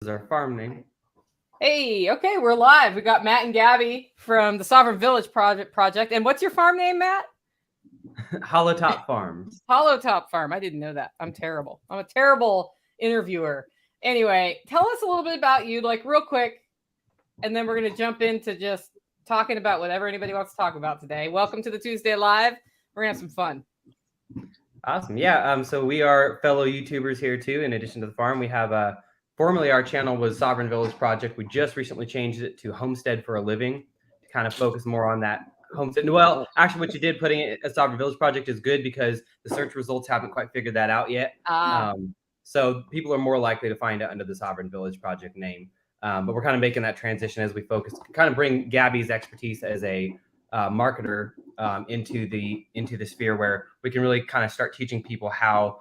is our farm name. Hey, okay, we're live. We got Matt and Gabby from the Sovereign Village Project. And what's your farm name, Matt? Hollow Top Farms. Hollow Top Farm. I didn't know that. I'm terrible. I'm a terrible interviewer. Anyway, tell us a little bit about you, like real quick, and then we're going to jump into just talking about whatever anybody wants to talk about today. Welcome to the Tuesday Live. We're going to have some fun. Awesome. Yeah. So we are fellow YouTubers here too. In addition to the farm, we have formerly our channel was Sovereign Village Project. We just recently changed it to Homestead for a Living to kind of focus more on that homestead. Well, actually, what you did putting it as Sovereign Village Project is good because the search results haven't quite figured that out yet. So people are more likely to find it under the Sovereign Village Project name. But we're kind of making that transition as we focus, kind of bring Gabby's expertise as a marketer into the sphere where we can really kind of start teaching people how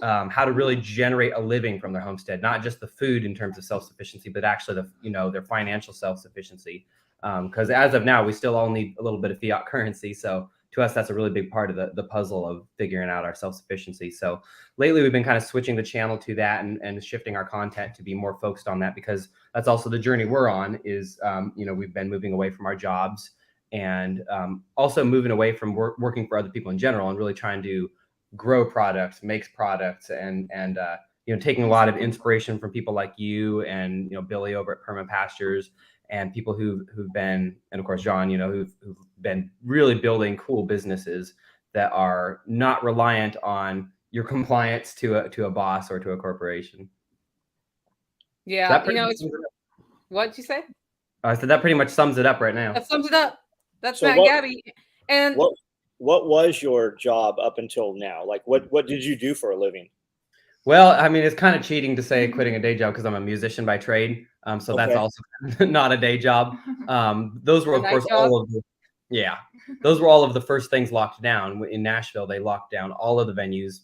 to really generate a living from their homestead, not just the food in terms of self-sufficiency, but actually their financial self-sufficiency. Because as of now, we still all need a little bit of fiat currency. So to us, that's a really big part of the puzzle of figuring out our self-sufficiency. So lately, we've been kind of switching the channel to that and shifting our content to be more focused on that, because that's also the journey we're on is, we've been moving away from our jobs and also moving away from working for other people in general and really trying to grow products, make products, and taking a lot of inspiration from people like you and Billy over at Perma Pastures and people who've been, and of course John, who've been really building cool businesses that are not reliant on your compliance to a boss or to a corporation. Yeah, what'd you say? I said that pretty much sums it up right now. That sums it up. That's Matt and Gabby. And what was your job up until now? Like, what did you do for a living? Well, I mean, it's kind of cheating to say quitting a day job because I'm a musician by trade. So that's also not a day job. Those were, of course, those were all of the first things locked down. In Nashville, they locked down all of the venues.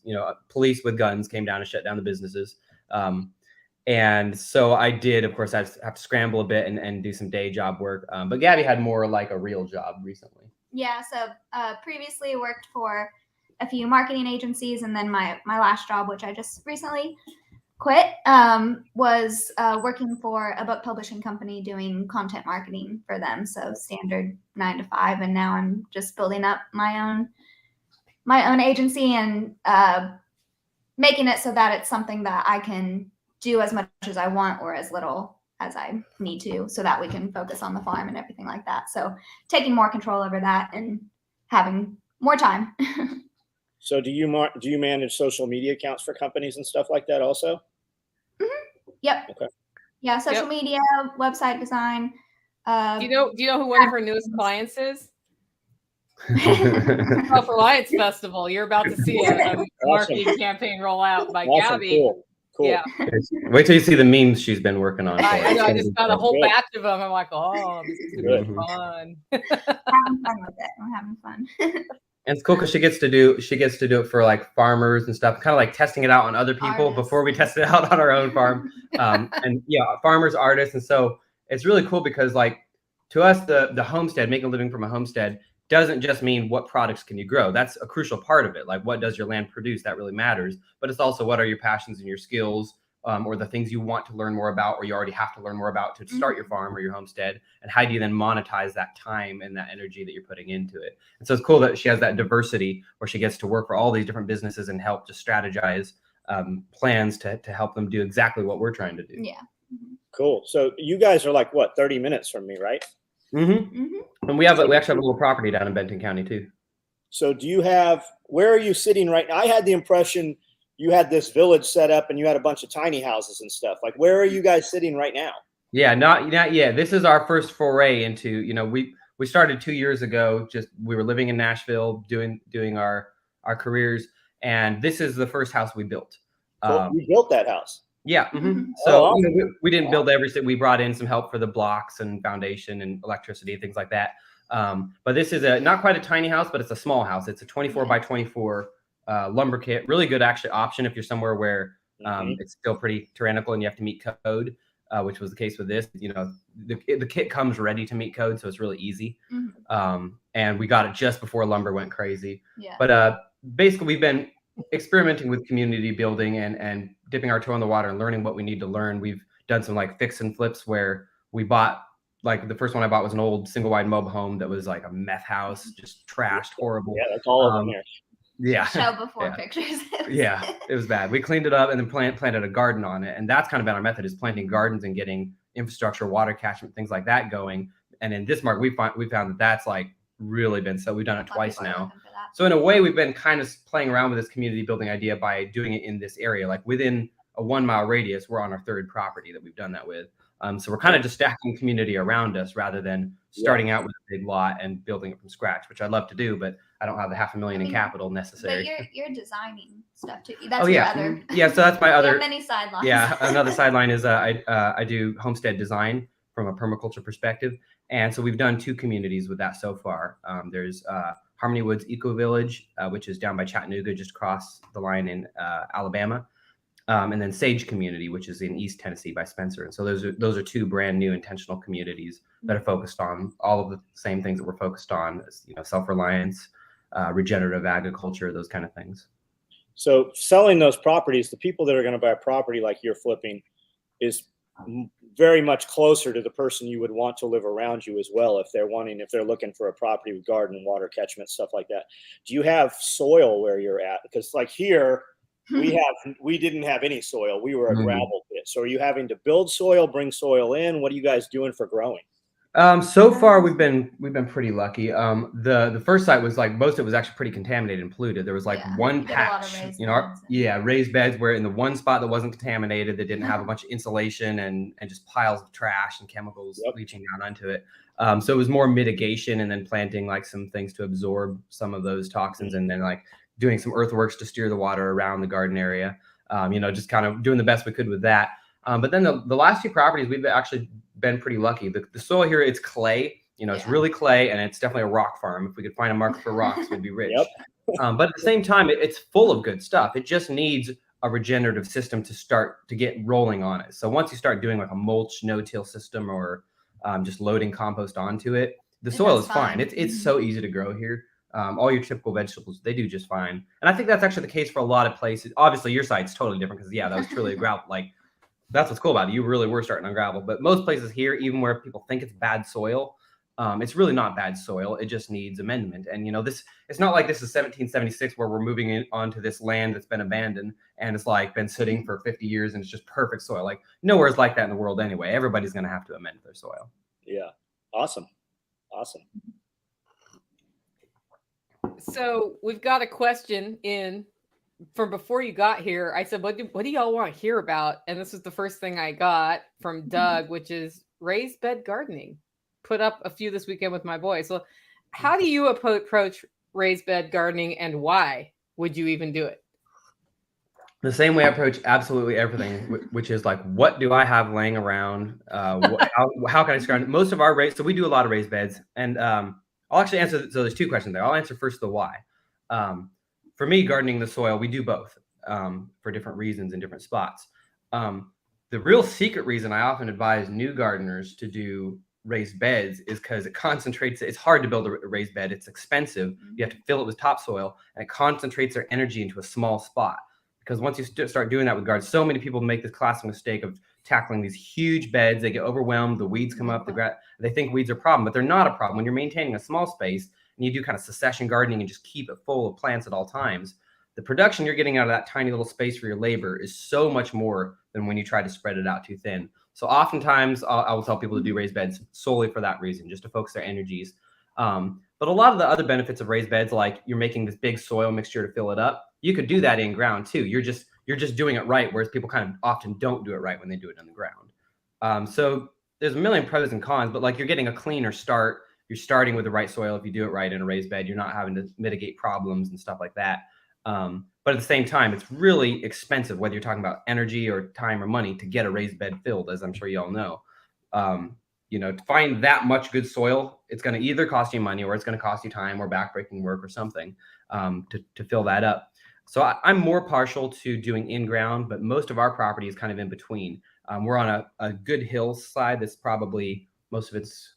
Police with guns came down and shut down the businesses. And so I did, of course, I have to scramble a bit and do some day job work. But Gabby had more like a real job recently. Yeah, so previously worked for a few marketing agencies, and then my last job, which I just recently quit, was working for a book publishing company doing content marketing for them. So standard 9 to 5, and now I'm just building up my own agency and making it so that it's something that I can do as much as I want or as little as I need to, so that we can focus on the farm and everything like that. So taking more control over that and having more time. So do you manage social media accounts for companies and stuff like that also? Mm-hmm. Yep. Okay. Yeah, social media, website design. Do you know who one of her newest clients is? For Lions Festival. You're about to see a marketing campaigan roll out by Gabby. Cool. Yeah. Wait till you see the memes she's been working on. I just got a whole batch of them. I'm like, oh, this is gonna be fun. Having fun with it. I'm having fun. And it's cool because she gets to do it for like farmers and stuff, kind of like testing it out on other people before we test it out on our own farm. And farmers, artists. And so it's really cool because like to us, the homestead, making a living from a homestead doesn't just mean what products can you grow. That's a crucial part of it. Like what does your land produce? That really matters. But it's also what are your passions and your skills, or the things you want to learn more about, or you already have to learn more about to start your farm or your homestead. And how do you then monetize that time and that energy that you're putting into it? And so it's cool that she has that diversity where she gets to work for all these different businesses and help to strategize plans to help them do exactly what we're trying to do. Yeah. Cool. So you guys are like, what, 30 minutes from me, right? And we actually have a little property down in Benton County too. So where are you sitting right now? I had the impression you had this village set up and you had a bunch of tiny houses and stuff. Like, where are you guys sitting right now? Yeah, not yet. This is our first foray into, we started 2 years ago. We were living in Nashville doing our careers. And this is the first house we built. You built that house? Yeah. So we didn't build everything. We brought in some help for the blocks and foundation and electricity, things like that. But this is not quite a tiny house, but it's a small house. It's a 24 by 24 lumber kit. Really good actually option if you're somewhere where it's still pretty tyrannical and you have to meet code, which was the case with this. The kit comes ready to meet code, so it's really easy. And we got it just before lumber went crazy. Yeah. But basically, we've been experimenting with community building and dipping our toe in the water and learning what we need to learn. We've done some like fix and flips where we bought, like the first one I bought was an old single wide mobile home that was like a meth house, just trashed, horrible. Yeah, that's all of them here. Yeah. Show before Yeah. pictures. Yeah, it was bad. We cleaned it up and then planted a garden on it. And that's kind of been our method, is planting gardens and getting infrastructure, water catchment, things like that going. And in this market, we found that that's like really been, so we've done it twice now. So in a way, we've been kind of playing around with this community building idea by doing it in this area, like within a 1 mile radius. We're on our third property that we've done that with. So we're kind of just stacking community around us rather than starting out with a big lot and building it from scratch, which I'd love to do, but I don't have the $500,000 in capital necessary. But you're designing stuff too. That's your other. Yeah, so that's my other. You have many sidelines. Yeah, another sideline is I do homestead design from a permaculture perspective, and so we've done 2 communities with that so far. There's Harmony Woods Eco Village, which is down by Chattanooga, just across the line in Alabama. And then Sage Community, which is in East Tennessee by Spencer. And so those are 2 brand new intentional communities that are focused on all of the same things that we're focused on, self-reliance, regenerative agriculture, those kind of things. So selling those properties, the people that are going to buy a property like you're flipping is very much closer to the person you would want to live around you as well, if they're looking for a property with garden, water catchment, stuff like that. Do you have soil where you're at? Because like here, we didn't have any soil. We were a gravel pit. So are you having to build soil, bring soil in? What are you guys doing for growing? So far we've been pretty lucky. The first site was like, most of it was actually pretty contaminated and polluted. There was like one patch, raised beds where in the one spot that wasn't contaminated, that didn't have a bunch of insulation and just piles of trash and chemicals leaching down onto it. So it was more mitigation and then planting like some things to absorb some of those toxins, and then like doing some earthworks to steer the water around the garden area, just kind of doing the best we could with that. But then the last 2 properties, we've actually been pretty lucky. The soil here, it's clay, it's really clay, and it's definitely a rock farm. If we could find a market for rocks, we'd be rich. But at the same time, it's full of good stuff. It just needs a regenerative system to start to get rolling on it. So once you start doing like a mulch no-till system or just loading compost onto it, the soil is fine. It's so easy to grow here. All your typical vegetables, they do just fine. And I think that's actually the case for a lot of places. Obviously, your site's totally different because, that was truly a gravel. Like, that's what's cool about it. You really were starting on gravel. But most places here, even where people think it's bad soil, it's really not bad soil. It just needs amendment. And, it's not like this is 1776 where we're moving onto this land that's been abandoned and it's like been sitting for 50 years and it's just perfect soil. Like, nowhere is like that in the world anyway. Everybody's going to have to amend their soil. Yeah. Awesome. So we've got a question in from before you got here. I said, what do y'all want to hear about? And this is the first thing I got from Doug, which is raised bed gardening. Put up a few this weekend with my boys. So how do you approach raised bed gardening, and why would you even do it? The same way I approach absolutely everything, which is like, what do I have laying around? How can I start? Most of our so we do a lot of raised beds, and I'll actually answer. So there's 2 questions there. I'll answer first the why. For me, gardening the soil, we do both for different reasons in different spots. The real secret reason I often advise new gardeners to do raised beds is because it concentrates. It's hard to build a raised bed. It's expensive. You have to fill it with topsoil, and it concentrates their energy into a small spot. Because once you start doing that with gardens, so many people make this classic mistake of tackling these huge beds. They get overwhelmed. The weeds come up. They think weeds are a problem, but they're not a problem. When you're maintaining a small space and you do kind of succession gardening and just keep it full of plants at all times, the production you're getting out of that tiny little space for your labor is so much more than when you try to spread it out too thin. So oftentimes I will tell people to do raised beds solely for that reason, just to focus their energies. But a lot of the other benefits of raised beds, like you're making this big soil mixture to fill it up, you could do that in ground too. You're just doing it right, whereas people kind of often don't do it right when they do it in the ground. So there's a million pros and cons, but like you're getting a cleaner start. You're starting with the right soil. If you do it right in a raised bed, you're not having to mitigate problems and stuff like that. But at the same time, it's really expensive, whether you're talking about energy or time or money, to get a raised bed filled, as I'm sure you all know. To find that much good soil, it's going to either cost you money or it's going to cost you time or backbreaking work or something to fill that up. So I'm more partial to doing in-ground, but most of our property is kind of in between. We're on a good hillside that's probably, most of it's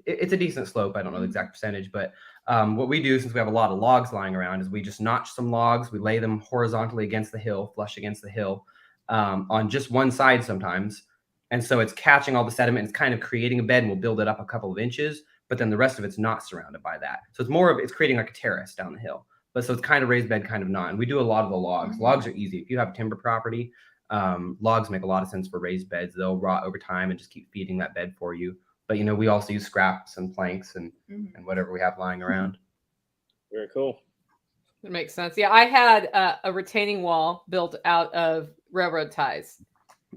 a decent slope. I don't know the exact percentage, but what we do, since we have a lot of logs lying around, is we just notch some logs. We lay them horizontally against the hill, flush against the hill on just one side sometimes. And so it's catching all the sediment. It's kind of creating a bed and we'll build it up a couple of inches, but then the rest of it's not surrounded by that. So it's more of, it's creating like a terrace down the hill. But so it's kind of raised bed, kind of not. And we do a lot of the logs. Logs are easy. If you have timber property, logs make a lot of sense for raised beds. They'll rot over time and just keep feeding that bed for you. But, you know, we also use scraps and planks and whatever we have lying around. Very cool. That makes sense. Yeah, I had a retaining wall built out of railroad ties.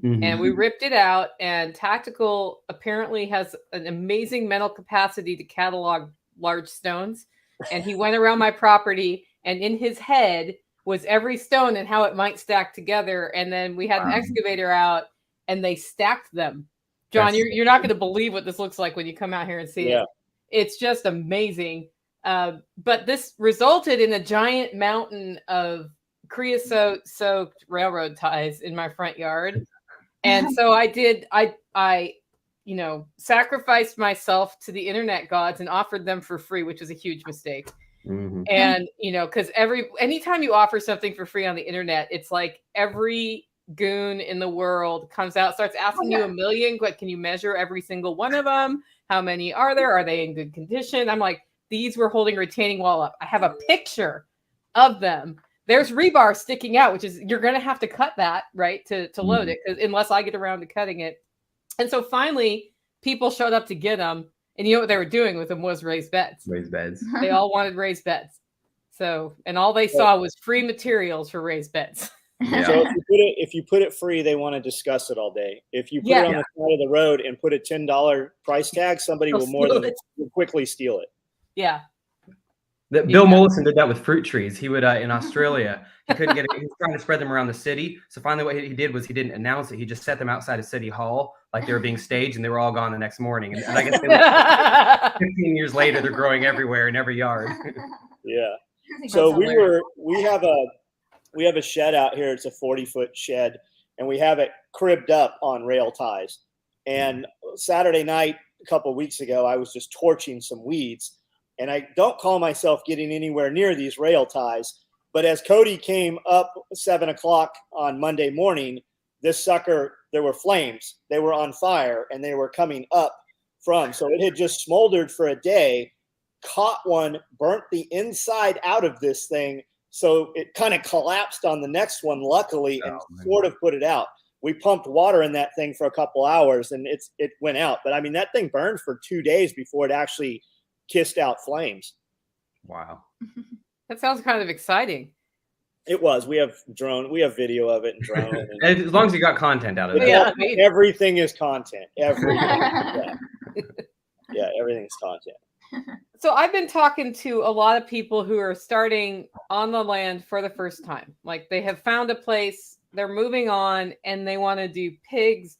And we ripped it out, and Tactical apparently has an amazing mental capacity to catalog large stones. And he went around my property, and in his head was every stone and how it might stack together. And then we had an excavator out, and they stacked them. John, you're not going to believe what this looks like when you come out here and see it. It's just amazing. But this resulted in a giant mountain of creosote-soaked railroad ties in my front yard. And so I sacrificed myself to the internet gods and offered them for free, which was a huge mistake. And, because anytime you offer something for free on the internet, it's like every goon in the world comes out, starts asking you a million, but can you measure every single one of them? How many are there? Are they in good condition? I'm like, these were holding retaining wall up. I have a picture of them. There's rebar sticking out, which is, you're going to have to cut that, right, to load it, unless I get around to cutting it. And so finally, people showed up to get them. And you know what they were doing with them was raised beds. Raised beds. They all wanted raised beds. So, and all they saw was free materials for raised beds. Yeah. So if you put it free, they want to discuss it all day. If you put it on the side of the road and put a $10 price tag, somebody will quickly steal it. Yeah. Bill Mollison did that with fruit trees. He would in Australia, he couldn't get it. He was trying to spread them around the city. So finally what he did was he didn't announce it. He just set them outside of City Hall like they were being staged, and they were all gone the next morning. And I guess they were 15 years later, they're growing everywhere in every yard. Yeah. So we have a shed out here. It's a 40-foot shed, and we have it cribbed up on rail ties. And Saturday night, a couple of weeks ago, I was just torching some weeds. And I don't call myself getting anywhere near these rail ties. But as Cody came up 7 o'clock on Monday morning, this sucker, there were flames. They were on fire, and they were coming up from. So it had just smoldered for a day, caught one, burnt the inside out of this thing. So it kind of collapsed on the next one, luckily, and sort of put it out. We pumped water in that thing for a couple hours, and it went out. But I mean, that thing burned for 2 days before it actually kissed out flames. Wow. That sounds kind of exciting. It was. We have video of it and drone. And as long as you got content out of it. Yeah, everything is content. Everything. Yeah, everything's content. So I've been talking to a lot of people who are starting on the land for the first time. Like they have found a place, they're moving on, and they want to do pigs,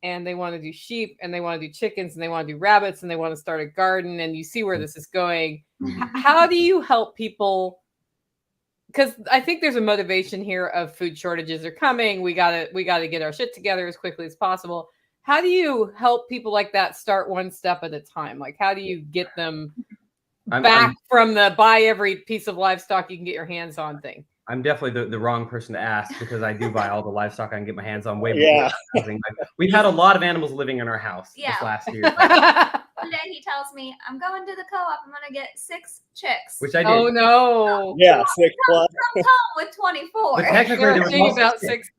and they want to do sheep, and they want to do chickens, and they want to do rabbits, and they want to start a garden, and you see where this is going. How do you help people? Because I think there's a motivation here of food shortages are coming. We gotta get our shit together as quickly as possible. How do you help people like that start one step at a time? Like, how do you get them back from the buy every piece of livestock you can get your hands on thing? I'm definitely the wrong person to ask, because I do buy all the livestock I can get my hands on way before. We've had a lot of animals living in our house this last year. One day he tells me, I'm going to the co-op. I'm going to get 6 chicks. Which I did. Oh, no. Yeah, 6 plus. Comes home with 24. But technically, there was about six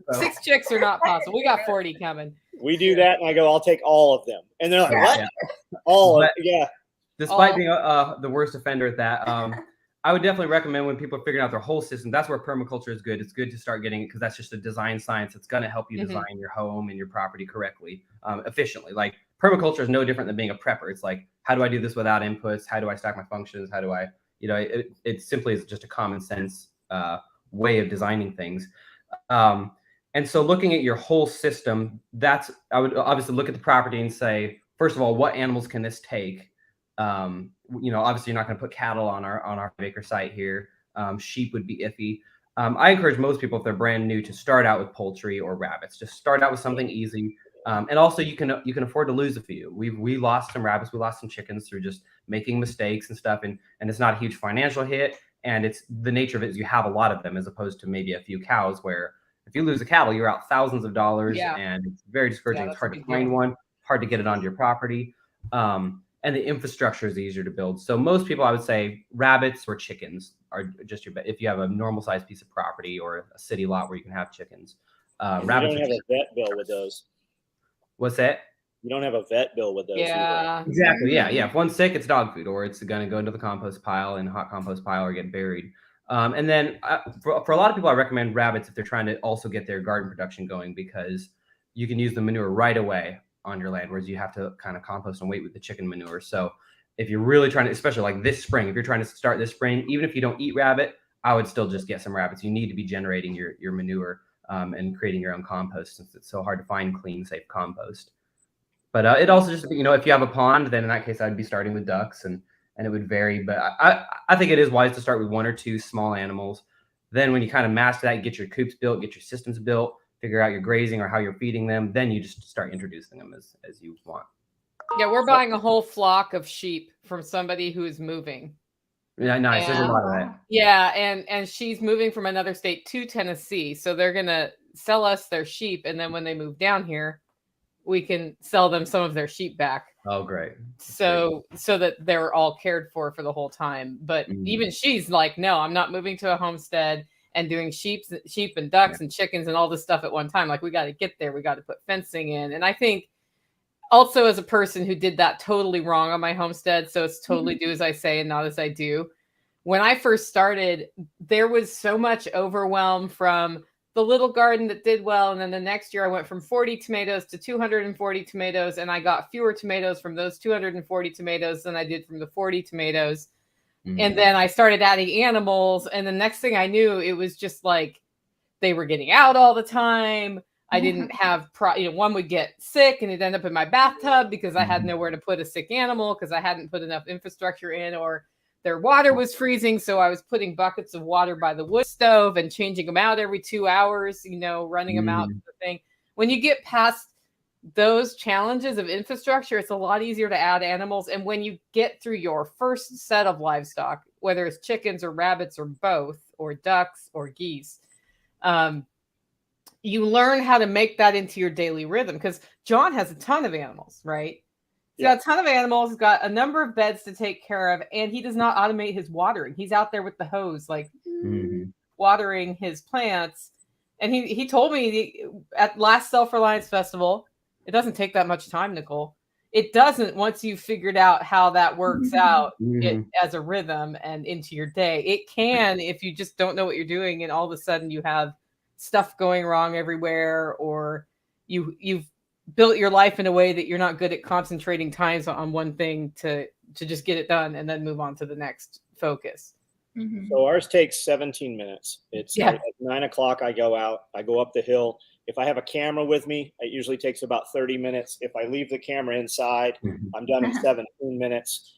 chicks are not possible. We got 40 coming. We do that, and I go, I'll take all of them. And they're like, what? Yeah. All of yeah. Despite being the worst offender at that, I would definitely recommend when people are figuring out their whole system. That's where permaculture is good. It's good to start getting it, because that's just a design science. It's going to help you design your home and your property correctly, efficiently. Like permaculture is no different than being a prepper. It's like, how do I do this without inputs? How do I stack my functions? How do I, it simply is just a common sense way of designing things. And so looking at your whole system, I would obviously look at the property and say, first of all, what animals can this take? Obviously you're not going to put cattle on our acre site here. Sheep would be iffy. I encourage most people, if they're brand new, to start out with poultry or rabbits. Just start out with something easy. And also you can afford to lose a few. We lost some rabbits, we lost some chickens through just making mistakes and stuff. And it's not a huge financial hit. And it's the nature of it is you have a lot of them, as opposed to maybe a few cows where if you lose a cattle, you're out thousands of dollars, Yeah. and it's very discouraging. It's that's a hard to big find deal. one, hard to get it onto your property. And the infrastructure is easier to build. So most people, I would say, rabbits or chickens are just your bet. If you have a normal sized piece of property or a city lot where you can have chickens, And rabbits. you don't have a vet bill with those. What's that? You don't have a vet bill with those. Yeah. Either. Exactly. Yeah. Yeah. If one's sick, it's dog food, or it's going to go into the compost pile and hot compost pile, or get buried. And then for a lot of people, I recommend rabbits if they're trying to also get their garden production going, because you can use the manure right away on your land, whereas you have to kind of compost and wait with the chicken manure. So if you're really trying to, especially like this spring, if you're trying to start this spring, even if you don't eat rabbit, I would still just get some rabbits. You need to be generating your manure and creating your own compost, since it's so hard to find clean, safe compost. But it also just, if you have a pond, then in that case, I'd be starting with ducks, and it would vary. But I think it is wise to start with 1 or 2 small animals. Then when you kind of master that, get your coops built, get your systems built, figure out your grazing or how you're feeding them, then you just start introducing them as you want. Yeah, we're buying a whole flock of sheep from somebody who is moving. Yeah, nice. There's a lot of that. Yeah, and she's moving from another state to Tennessee. So they're going to sell us their sheep, and then when they move down here, we can sell them some of their sheep back. Oh, great. So that they're all cared for the whole time. But even she's like, no, I'm not moving to a homestead and doing sheep and ducks and chickens and all this stuff at one time. Like, we got to get there. We got to put fencing in. And I think also, as a person who did that totally wrong on my homestead, so it's totally do as I say and not as I do. When I first started, there was so much overwhelm from the little garden that did well. And then the next year I went from 40 tomatoes to 240 tomatoes. And I got fewer tomatoes from those 240 tomatoes than I did from the 40 tomatoes. And then I started adding animals. And the next thing I knew, it was just like they were getting out all the time. I didn't have, one would get sick and it'd end up in my bathtub because I had nowhere to put a sick animal because I hadn't put enough infrastructure in, or their water was freezing. So I was putting buckets of water by the wood stove and changing them out every 2 hours, running them out to the thing. When you get past those challenges of infrastructure, it's a lot easier to add animals. And when you get through your first set of livestock, whether it's chickens or rabbits or both, or ducks or geese, you learn how to make that into your daily rhythm. Because John has a ton of animals, right? He's got a ton of animals. He's got a number of beds to take care of, and he does not automate his watering. He's out there with the hose, like watering his plants. And he told me at last Self-Reliance Festival, it doesn't take that much time, Nicole. It doesn't once you've figured out how that works out as a rhythm and into your day. It can if you just don't know what you're doing, and all of a sudden you have stuff going wrong everywhere, or you've built your life in a way that you're not good at concentrating times on one thing to just get it done and then move on to the next focus. So ours takes 17 minutes. It's at 9 o'clock. I go out, I go up the hill. If I have a camera with me, it usually takes about 30 minutes. If I leave the camera inside, I'm done in 17 minutes.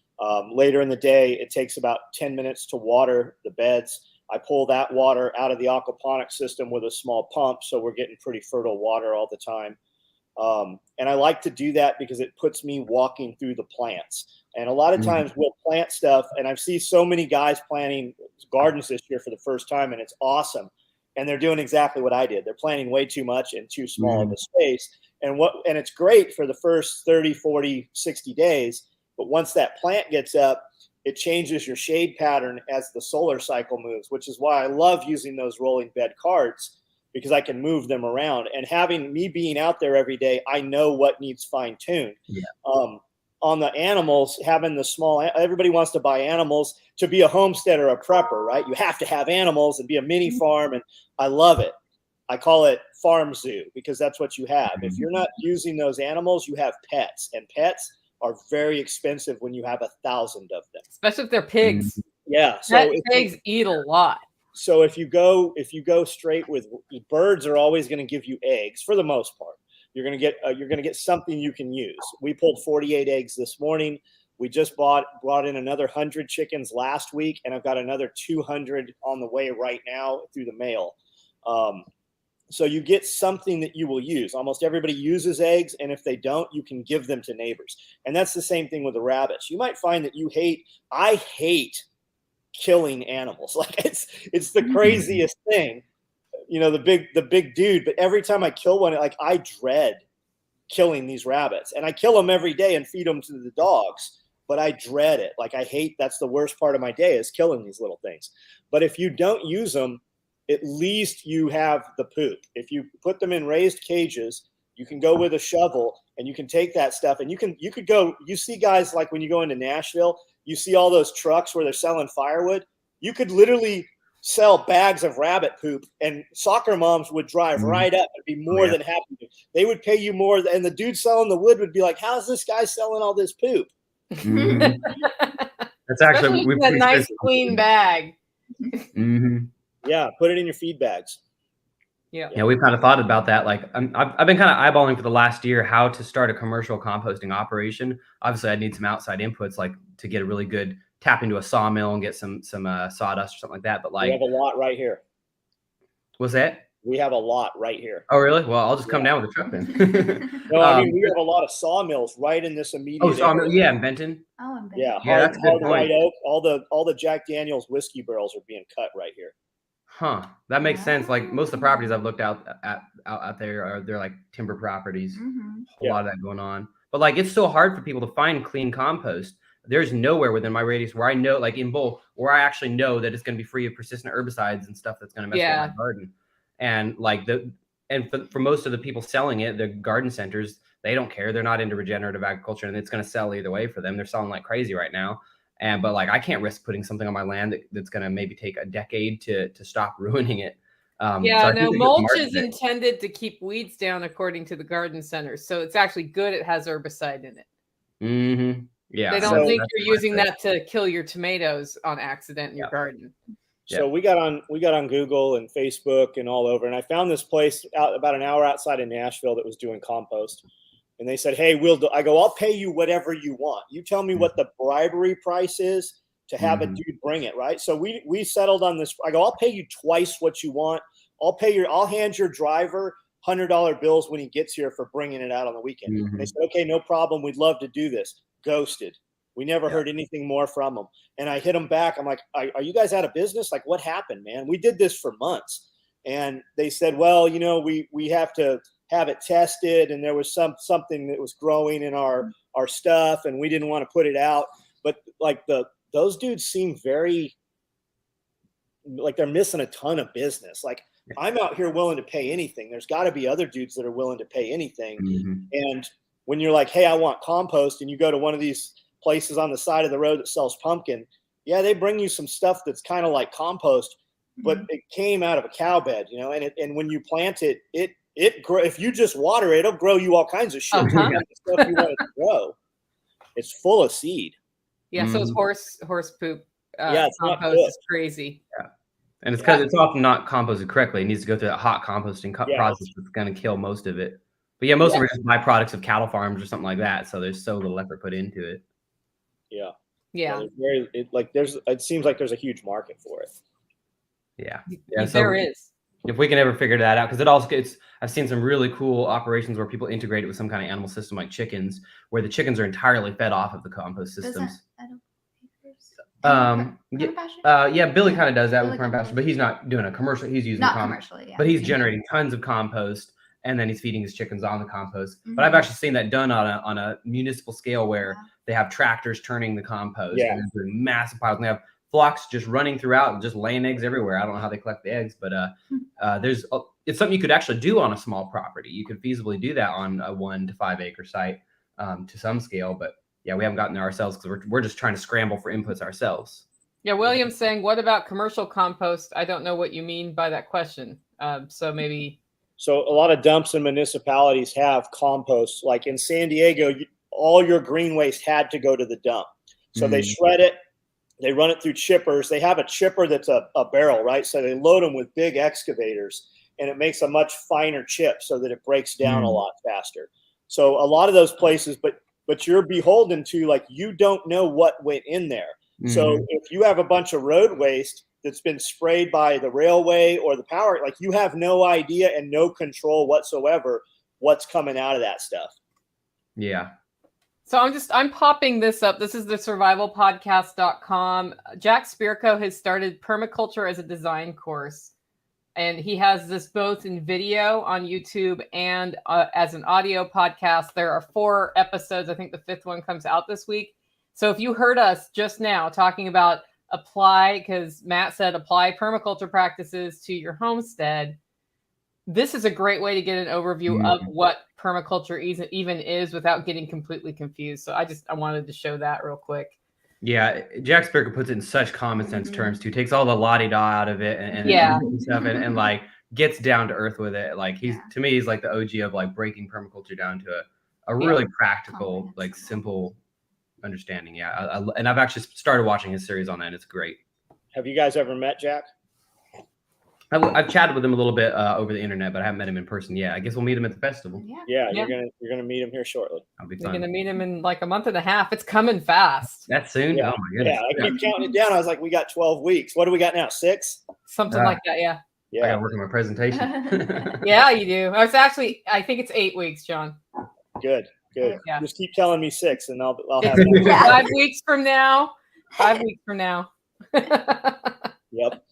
Later in the day, it takes about 10 minutes to water the beds. I pull that water out of the aquaponics system with a small pump, so we're getting pretty fertile water all the time. And I like to do that because it puts me walking through the plants. And a lot of times we'll plant stuff, and I've seen so many guys planting gardens this year for the first time, and it's awesome. And they're doing exactly what I did. They're planting way too much in too small of a space. And it's great for the first 30, 40, 60 days. But once that plant gets up, it changes your shade pattern as the solar cycle moves, which is why I love using those rolling bed carts, because I can move them around. And having me being out there every day, I know what needs fine-tuned. On the animals, having the small, everybody wants to buy animals to be a homesteader, a prepper, right? You have to have animals and be a mini farm, and I love it. I call it farm zoo because that's what you have. If you're not using those animals, you have pets, and pets are very expensive when you have 1,000 of them. Especially if they're pigs. Yeah. So pigs eat a lot. So if you go straight with birds, are always going to give you eggs for the most part. You're going to get something you can use. We pulled 48 eggs this morning. We just brought in another 100 chickens last week, and I've got another 200 on the way right now through the mail. So you get something that you will use. Almost everybody uses eggs, and if they don't, you can give them to neighbors. And that's the same thing with the rabbits. You might find that I hate killing animals. Like it's the craziest thing. the big dude. But every time I kill one, like I dread killing these rabbits, and I kill them every day and feed them to the dogs. But I dread it. Like I hate. That's the worst part of my day is killing these little things. But if you don't use them, at least you have the poop. If you put them in raised cages, you can go with a shovel and you can take that stuff and you could go. You see guys like when you go into Nashville, you see all those trucks where they're selling firewood. You could literally sell bags of rabbit poop, and soccer moms would drive right up and be more than happy. They would pay you more, and the dude selling the wood would be like, "How's this guy selling all this poop?" Mhm. That's actually a nice clean bag. Mm-hmm. Yeah, put it in your feed bags. Yeah, we've kind of thought about that. Like, I've been kind of eyeballing for the last year how to start a commercial composting operation. Obviously, I need some outside inputs, like to get a really good tap into a sawmill and get some sawdust or something like that. But like, we have a lot right here. What's that? We have a lot right here. Oh, really? Well, I'll just come down with a truck then. No, I mean we have a lot of sawmills right in this immediate. Oh, sawmill, area. yeah, in Benton. Oh, in Benton. Yeah, that's a good point. White oak. All the Jack Daniel's whiskey barrels are being cut right here. Huh. That makes sense. Like most of the properties I've looked out there they're like timber properties. Mm-hmm. A lot of that going on. But like it's so hard for people to find clean compost. There's nowhere within my radius where I know, like in Bull, where I actually know that it's going to be free of persistent herbicides and stuff that's going to mess with my garden. And like for most of the people selling it, the garden centers, they don't care. They're not into regenerative agriculture, and it's going to sell either way for them. They're selling like crazy right now. But like I can't risk putting something on my land that's going to maybe take a decade to stop ruining it. Mulch is intended to keep weeds down according to the garden centers. So it's actually good. It has herbicide in it. Mm-hmm. Yeah. They don't think you're using that to kill your tomatoes on accident in your garden. So we got on Google and Facebook and all over, and I found this place out about an hour outside of Nashville that was doing compost. And they said, "Hey, I go, I'll pay you whatever you want. You tell me what the bribery price is to have a dude bring it, right?" So we settled on this. I go, "I'll pay you twice what you want. I'll hand your driver $100 bills when he gets here for bringing it out on the weekend." Mm-hmm. They said, "Okay, no problem. We'd love to do this." Ghosted. We never heard anything more from them. And I hit them back. I'm like, "Are you guys out of business? Like, what happened, man? We did this for months." And they said, "Well, we have to have it tested, and there was something that was growing in our stuff, and we didn't want to put it out." But like those dudes seem very like they're missing a ton of business. Like I'm out here willing to pay anything. There's got to be other dudes that are willing to pay anything. Mm-hmm. And when you're like, "Hey, I want compost," and you go to one of these places on the side of the road that sells pumpkin, they bring you some stuff that's kind of like compost, but it came out of a cow bed, and when you plant it, if you just water it, it'll grow you all kinds of shit. The stuff you want it to grow. It's full of seed. Yeah, so it's horse poop. It's compost is crazy. Yeah, and it's because it's often not composted correctly. It needs to go through that hot composting process that's going to kill most of it. But most of it is just byproducts of cattle farms or something like that. So there's so little effort put into it. Yeah. It seems like there's a huge market for it. Yeah. There is. If we can ever figure that out, because I've seen some really cool operations where people integrate it with some kind of animal system like chickens, where the chickens are entirely fed off of the compost systems. Billy kind of does that with Corn Pasture, but he's not doing a commercial. He's using commercially, but he's generating tons of compost, and then he's feeding his chickens on the compost. Mm-hmm. But I've actually seen that done on a municipal scale where they have tractors turning the compost and they're doing massive piles, and they have flocks just running throughout and just laying eggs everywhere. I don't know how they collect the eggs, but it's something you could actually do on a small property. You could feasibly do that on a 1 to 5 acre site to some scale, but we haven't gotten there ourselves because we're just trying to scramble for inputs ourselves. Yeah, William's saying, what about commercial compost? I don't know what you mean by that question. So a lot of dumps and municipalities have compost. Like in San Diego, all your green waste had to go to the dump. So they shred it. They run it through chippers. They have a chipper that's a barrel, right? So they load them with big excavators, and it makes a much finer chip so that it breaks down a lot faster. So a lot of those places, but you're beholden to, like, you don't know what went in there. Mm-hmm. So if you have a bunch of road waste that's been sprayed by the railway or the power, like, you have no idea and no control whatsoever what's coming out of that stuff. Yeah. So I'm popping this up. This is the survivalpodcast.com. Jack Spirko has started permaculture as a design course. And he has this both in video on YouTube and as an audio podcast. There are 4 episodes. I think the 5th one comes out this week. So if you heard us just now talking about because Matt said apply permaculture practices to your homestead, this is a great way to get an overview of what permaculture even is without getting completely confused. So I wanted to show that real quick. Yeah, Jack Spirker puts it in such common sense terms too. Takes all the la-di-da out of it and stuff, and like gets down to earth with it. Like to me, he's like the OG of like breaking permaculture down to a really practical, like simple understanding. Yeah, and I've actually started watching his series on that. And it's great. Have you guys ever met Jack? I've chatted with him a little bit over the internet, but I haven't met him in person yet. I guess we'll meet him at the festival. Yeah. You're gonna meet him here shortly. That'll be You're fun. gonna meet him in like a month and a half. It's coming fast. That soon? Yeah. Oh my goodness. Yeah, I keep counting it down. I was like, we got 12 weeks. What do we got now? 6? Something like that. Yeah. I gotta work on my presentation. Yeah, you do. I think it's 8 weeks, John. Good. Yeah. Just keep telling me 6, and I'll have that. 5 weeks from now. 5 weeks from now. Yep.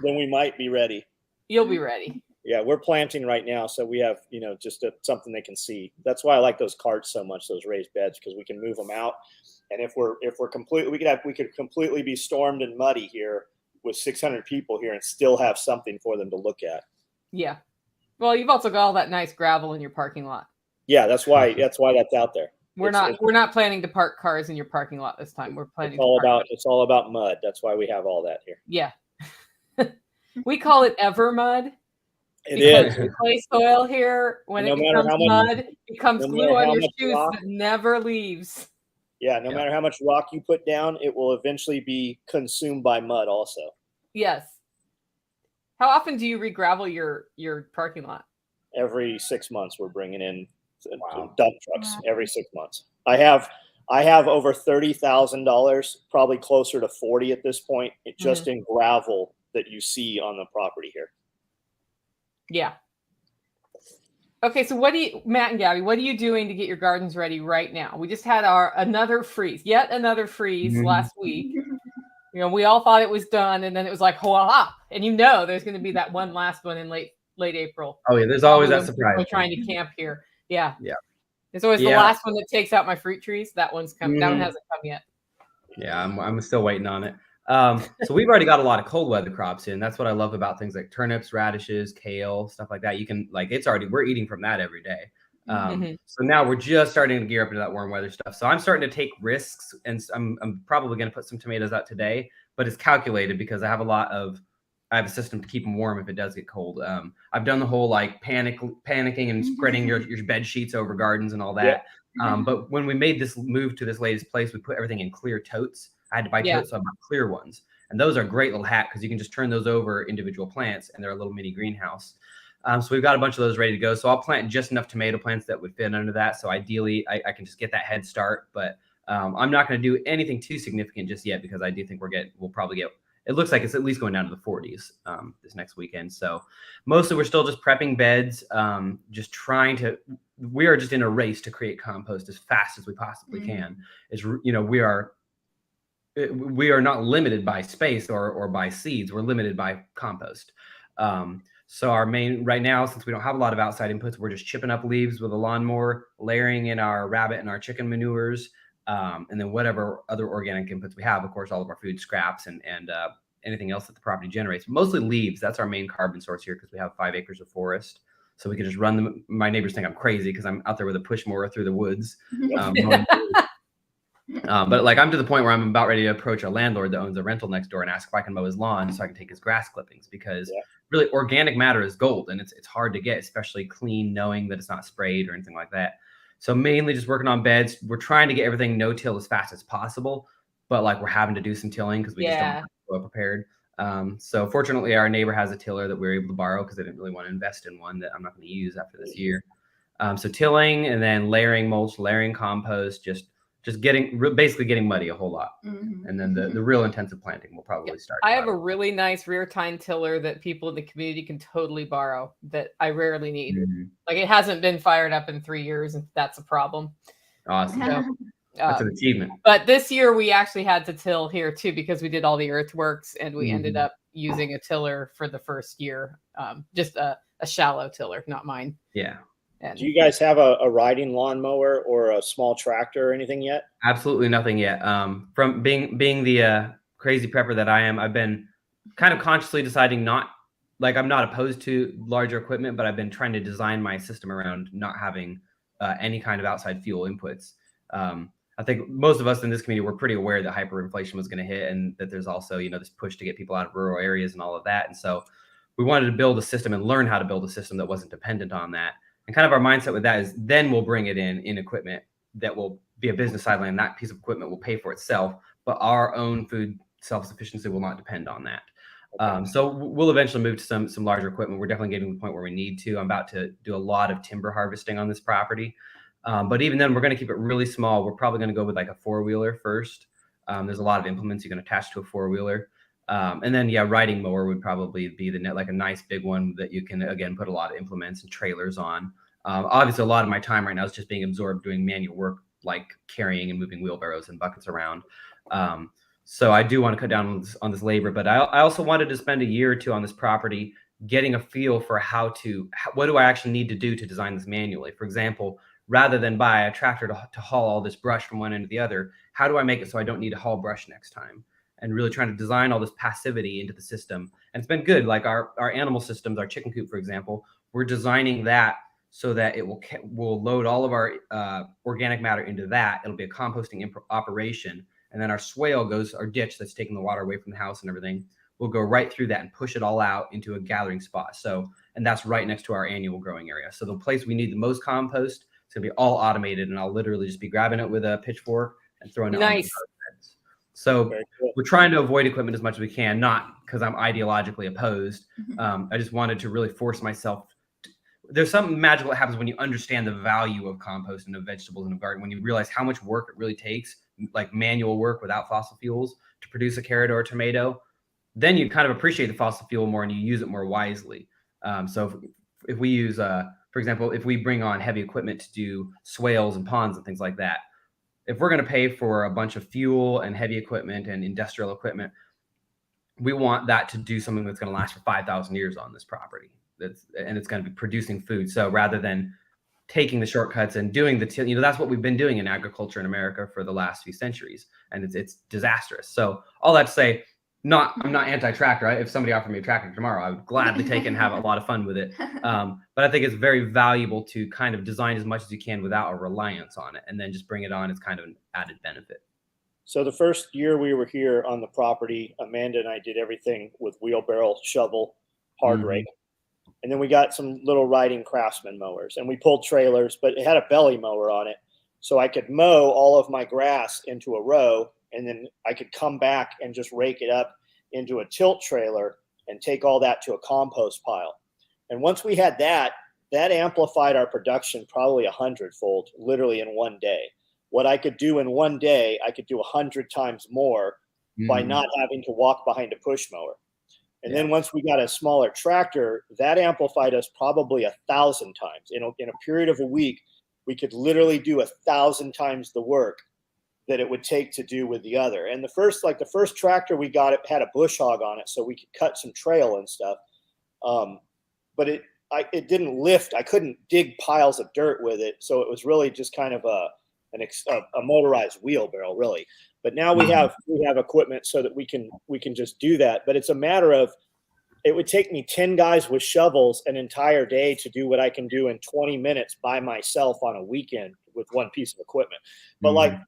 Then we might be ready. You'll be ready. Yeah, we're planting right now, so we have just something they can see. That's why I like those carts so much, those raised beds, because we can move them out. And if we're completely, we could completely be stormed and muddy here with 600 people here and still have something for them to look at. Yeah. Well, you've also got all that nice gravel in your parking lot. Yeah, that's why that's out there. We're not planning to park cars in your parking lot this time. We're planning. It's all about mud. That's why we have all that here. Yeah. We call it ever mud. It is. The clay soil here, when it becomes mud, it becomes glue on your shoes that never leaves. Yeah, no matter how much rock you put down, it will eventually be consumed by mud also. Yes. How often do you re-gravel your parking lot? Every 6 months we're bringing in dump trucks every 6 months. I have over $30,000, probably closer to 40 at this point, just in gravel that you see on the property here. Yeah. Okay, so Matt and Gabby, what are you doing to get your gardens ready right now? We just had yet another freeze last week. We all thought it was done, and then it was like, voila, and there's going to be that one last one in late April. Oh yeah, there's always that surprise. We're trying to camp here. Yeah. Yeah. There's always the last one that takes out my fruit trees. That one's coming. That one hasn't come yet. Yeah, I'm still waiting on it. So we've already got a lot of cold weather crops in. That's what I love about things like turnips, radishes, kale, stuff like that. You can we're eating from that every day. So now we're just starting to gear up into that warm weather stuff. So I'm starting to take risks, and I'm probably going to put some tomatoes out today, but it's calculated because I have a system to keep them warm if it does get cold. I've done the whole like panicking and spreading your bed sheets over gardens and all that. Yeah. But when we made this move to this latest place, we put everything in clear totes. I had to buy totes, so I bought clear ones. And those are a great little hack because you can just turn those over individual plants, and they're a little mini greenhouse. So we've got a bunch of those ready to go. So I'll plant just enough tomato plants that would fit under that. So ideally, I can just get that head start. But I'm not going to do anything too significant just yet because I do think we'll probably get. It looks like it's at least going down to the 40s this next weekend. So mostly we're still just prepping beds, we are just in a race to create compost as fast as we possibly can. We are not limited by space or by seeds. We're limited by compost. So our main right now, since we don't have a lot of outside inputs, we're just chipping up leaves with a lawnmower, layering in our rabbit and our chicken manures, and then whatever other organic inputs we have. Of course, all of our food scraps and anything else that the property generates. Mostly leaves. That's our main carbon source here because we have 5 acres of forest. So we can just run them. My neighbors think I'm crazy because I'm out there with a push mower through the woods. But like I'm to the point where I'm about ready to approach a landlord that owns a rental next door and ask if I can mow his lawn so I can take his grass clippings because really organic matter is gold and it's hard to get, especially clean, knowing that it's not sprayed or anything like that. So mainly just working on beds. We're trying to get everything no-till as fast as possible, but like we're having to do some tilling because we just don't go prepared. So fortunately, our neighbor has a tiller that we were able to borrow because I didn't really want to invest in one that I'm not going to use after this year. So tilling and then layering mulch, layering compost, just basically getting muddy a whole lot. And then the real intensive planting will probably start. I have a really nice rear tine tiller that people in the community can totally borrow that I rarely need. Like it hasn't been fired up in 3 years and that's a problem. Awesome. So That's an achievement. But this year we actually had to till here too because we did all the earthworks and we ended up using a tiller for the first year, just a shallow tiller, not mine. Yeah. And Do you guys have a riding lawnmower or a small tractor or anything yet? Absolutely nothing yet. From being the crazy prepper that I am, I've been kind of consciously deciding I'm not opposed to larger equipment, but I've been trying to design my system around not having any kind of outside fuel inputs. I think most of us in this community were pretty aware that hyperinflation was going to hit, and that there's also, this push to get people out of rural areas and all of that. And so we wanted to build a system and learn how to build a system that wasn't dependent on that. And kind of our mindset with that is then we'll bring it in equipment that will be a business sideline. That piece of equipment will pay for itself, but our own food self-sufficiency will not depend on that. So we'll eventually move to some larger equipment. We're definitely getting to the point where we need to. I'm about to do a lot of timber harvesting on this property. But even then, we're going to keep it really small. We're probably going to go with like a 4-wheeler first. There's a lot of implements you can attach to a 4-wheeler. And then, riding mower would probably be like a nice big one that you can, again, put a lot of implements and trailers on. Obviously, a lot of my time right now is just being absorbed doing manual work, like carrying and moving wheelbarrows and buckets around. So I do want to cut down on this labor, but I also wanted to spend a year or two on this property getting a feel for what do I actually need to do to design this manually? For example, rather than buy a tractor to haul all this brush from one end to the other, how do I make it so I don't need to haul brush next time? And really trying to design all this passivity into the system. And it's been good. Like our animal systems, our chicken coop, for example, we're designing that so that it will load all of our organic matter into that. It'll be a composting operation. And then our our ditch that's taking the water away from the house and everything, will go right through that and push it all out into a gathering spot. And that's right next to our annual growing area. So the place we need the most compost, it's gonna be all automated, and I'll literally just be grabbing it with a pitchfork and throwing it nice. on the beds. So we're trying to avoid equipment as much as we can, not because I'm ideologically opposed. I just wanted to really force myself. There's something magical that happens when you understand the value of compost and of vegetables in a garden, when you realize how much work it really takes, like manual work without fossil fuels, to produce a carrot or a tomato. Then you kind of appreciate the fossil fuel more and you use it more wisely. So if we use, for example, if we bring on heavy equipment to do swales and ponds and things like that, if we're going to pay for a bunch of fuel and heavy equipment and industrial equipment, we want that to do something that's going to last for 5,000 years on this property. And it's going to be producing food. So rather than taking the shortcuts and doing that's what we've been doing in agriculture in America for the last few centuries, and it's disastrous. So all that to say, I'm not anti-tractor. If somebody offered me a tractor tomorrow, I would gladly take it and have a lot of fun with it. But I think it's very valuable to kind of design as much as you can without a reliance on it, and then just bring it on as kind of an added benefit. So the first year we were here on the property, Amanda and I did everything with wheelbarrow, shovel, hard rake. And then we got some little riding Craftsman mowers, and we pulled trailers, but it had a belly mower on it. So I could mow all of my grass into a row, and then I could come back and just rake it up into a tilt trailer and take all that to a compost pile. And once we had that amplified our production probably 100-fold, literally in one day. What I could do in one day, I could do 100 times more by not having to walk behind a push mower. And then once we got a smaller tractor, that amplified us probably 1,000 times. In a period of a week, we could literally do 1,000 times the work that it would take to do with the other. And the first tractor we got, it had a bush hog on it, so we could cut some trail and stuff. But it didn't lift. I couldn't dig piles of dirt with it, so it was really just kind of a motorized wheelbarrow, really. But now we have equipment so that we can just do that. But it's a matter of, it would take me 10 guys with shovels an entire day to do what I can do in 20 minutes by myself on a weekend with one piece of equipment. But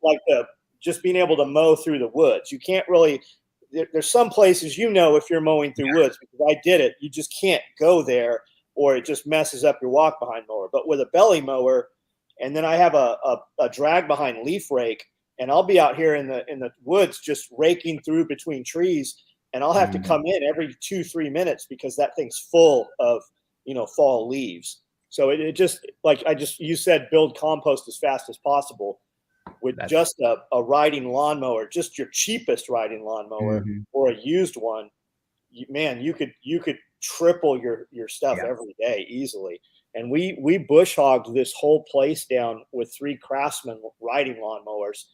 just being able to mow through the woods, you can't really. There's some places, if you're mowing through woods, because I did it, you just can't go there, or it just messes up your walk behind mower. But with a belly mower, and then I have a drag behind leaf rake, and I'll be out here in the woods just raking through between trees, and I'll have to come in every 2-3 minutes because that thing's full of fall leaves. So it just, you said, build compost as fast as possible with just a riding lawnmower, just your cheapest riding lawnmower or a used one. You could triple your stuff every day easily. And we bush hogged this whole place down with 3 Craftsman riding lawnmowers.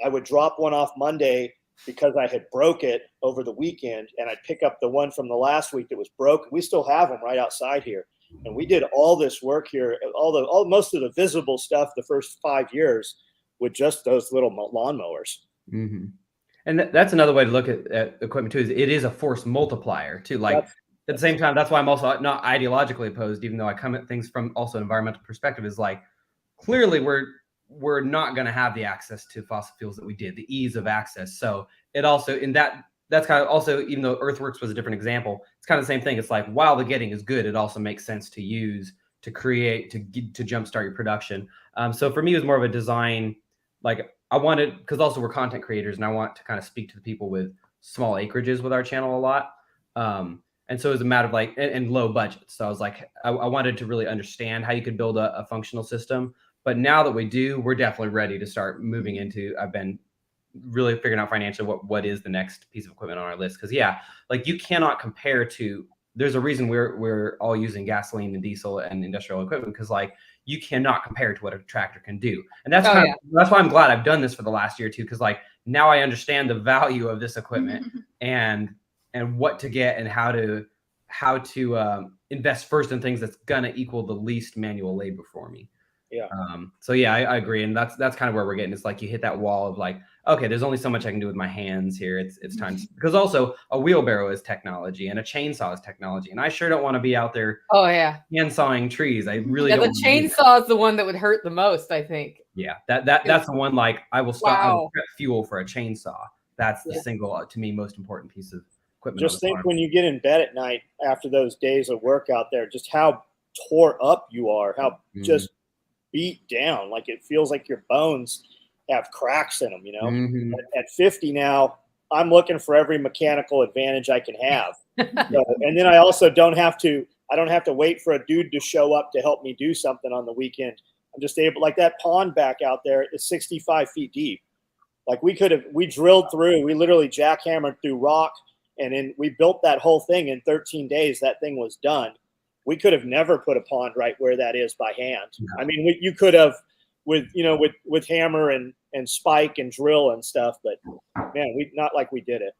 I would drop one off Monday because I had broke it over the weekend, and I'd pick up the one from the last week that was broken. We still have them right outside here. And we did all this work here, most of the visible stuff the first 5 years with just those little lawnmowers. Mm-hmm. And that's another way to look at equipment too, is it is a force multiplier too. Like at the same time, that's why I'm also not ideologically opposed, even though I come at things from also an environmental perspective, is like, clearly we're not going to have the access to fossil fuels that we did, the ease of access. So it also, that's kind of also, even though Earthworks was a different example, it's kind of the same thing. It's like, while the getting is good, it also makes sense to use, to create, to jumpstart your production. So for me, it was more of a design, like I wanted, because also we're content creators and I want to kind of speak to the people with small acreages with our channel a lot. And so it was a matter of like, and low budget. So I was like, I wanted to really understand how you could build a functional system. But now that we do, we're definitely ready to start moving into, I've been really figuring out financially what is the next piece of equipment on our list. Because yeah, like you cannot compare to, there's a reason we're all using gasoline and diesel and industrial equipment, because like you cannot compare to what a tractor can do. And that's that's why I'm glad I've done this for the last year or two, because like now I understand the value of this equipment and what to get and how to invest first in things that's gonna equal the least manual labor for me. Yeah. So yeah, I agree, and that's kind of where we're getting. It's like you hit that wall of like, okay, there's only so much I can do with my hands here. It's time because also a wheelbarrow is technology and a chainsaw is technology, and I sure don't want to be out there. Oh yeah, hand sawing trees. I really don't. The chainsaw is the one that would hurt the most, I think. Yeah, that's the one. Like I will stop. I will prep fuel for a chainsaw. That's the single, to me, most important piece of equipment. Just think when you get in bed at night after those days of work out there, just how tore up you are, how just beat down. Like it feels like your bones have cracks in them, you know. At 50 now, I'm looking for every mechanical advantage I can have. And then I also don't have to wait for a dude to show up to help me do something on the weekend. I'm just able, like that pond back out there is 65 feet deep. Like we drilled through, we literally jackhammered through rock, and then we built that whole thing in 13 days. That thing was done. We could have never put a pond right where that is by hand. No. I mean, you could have with hammer and spike and drill and stuff, but man, not like we did it.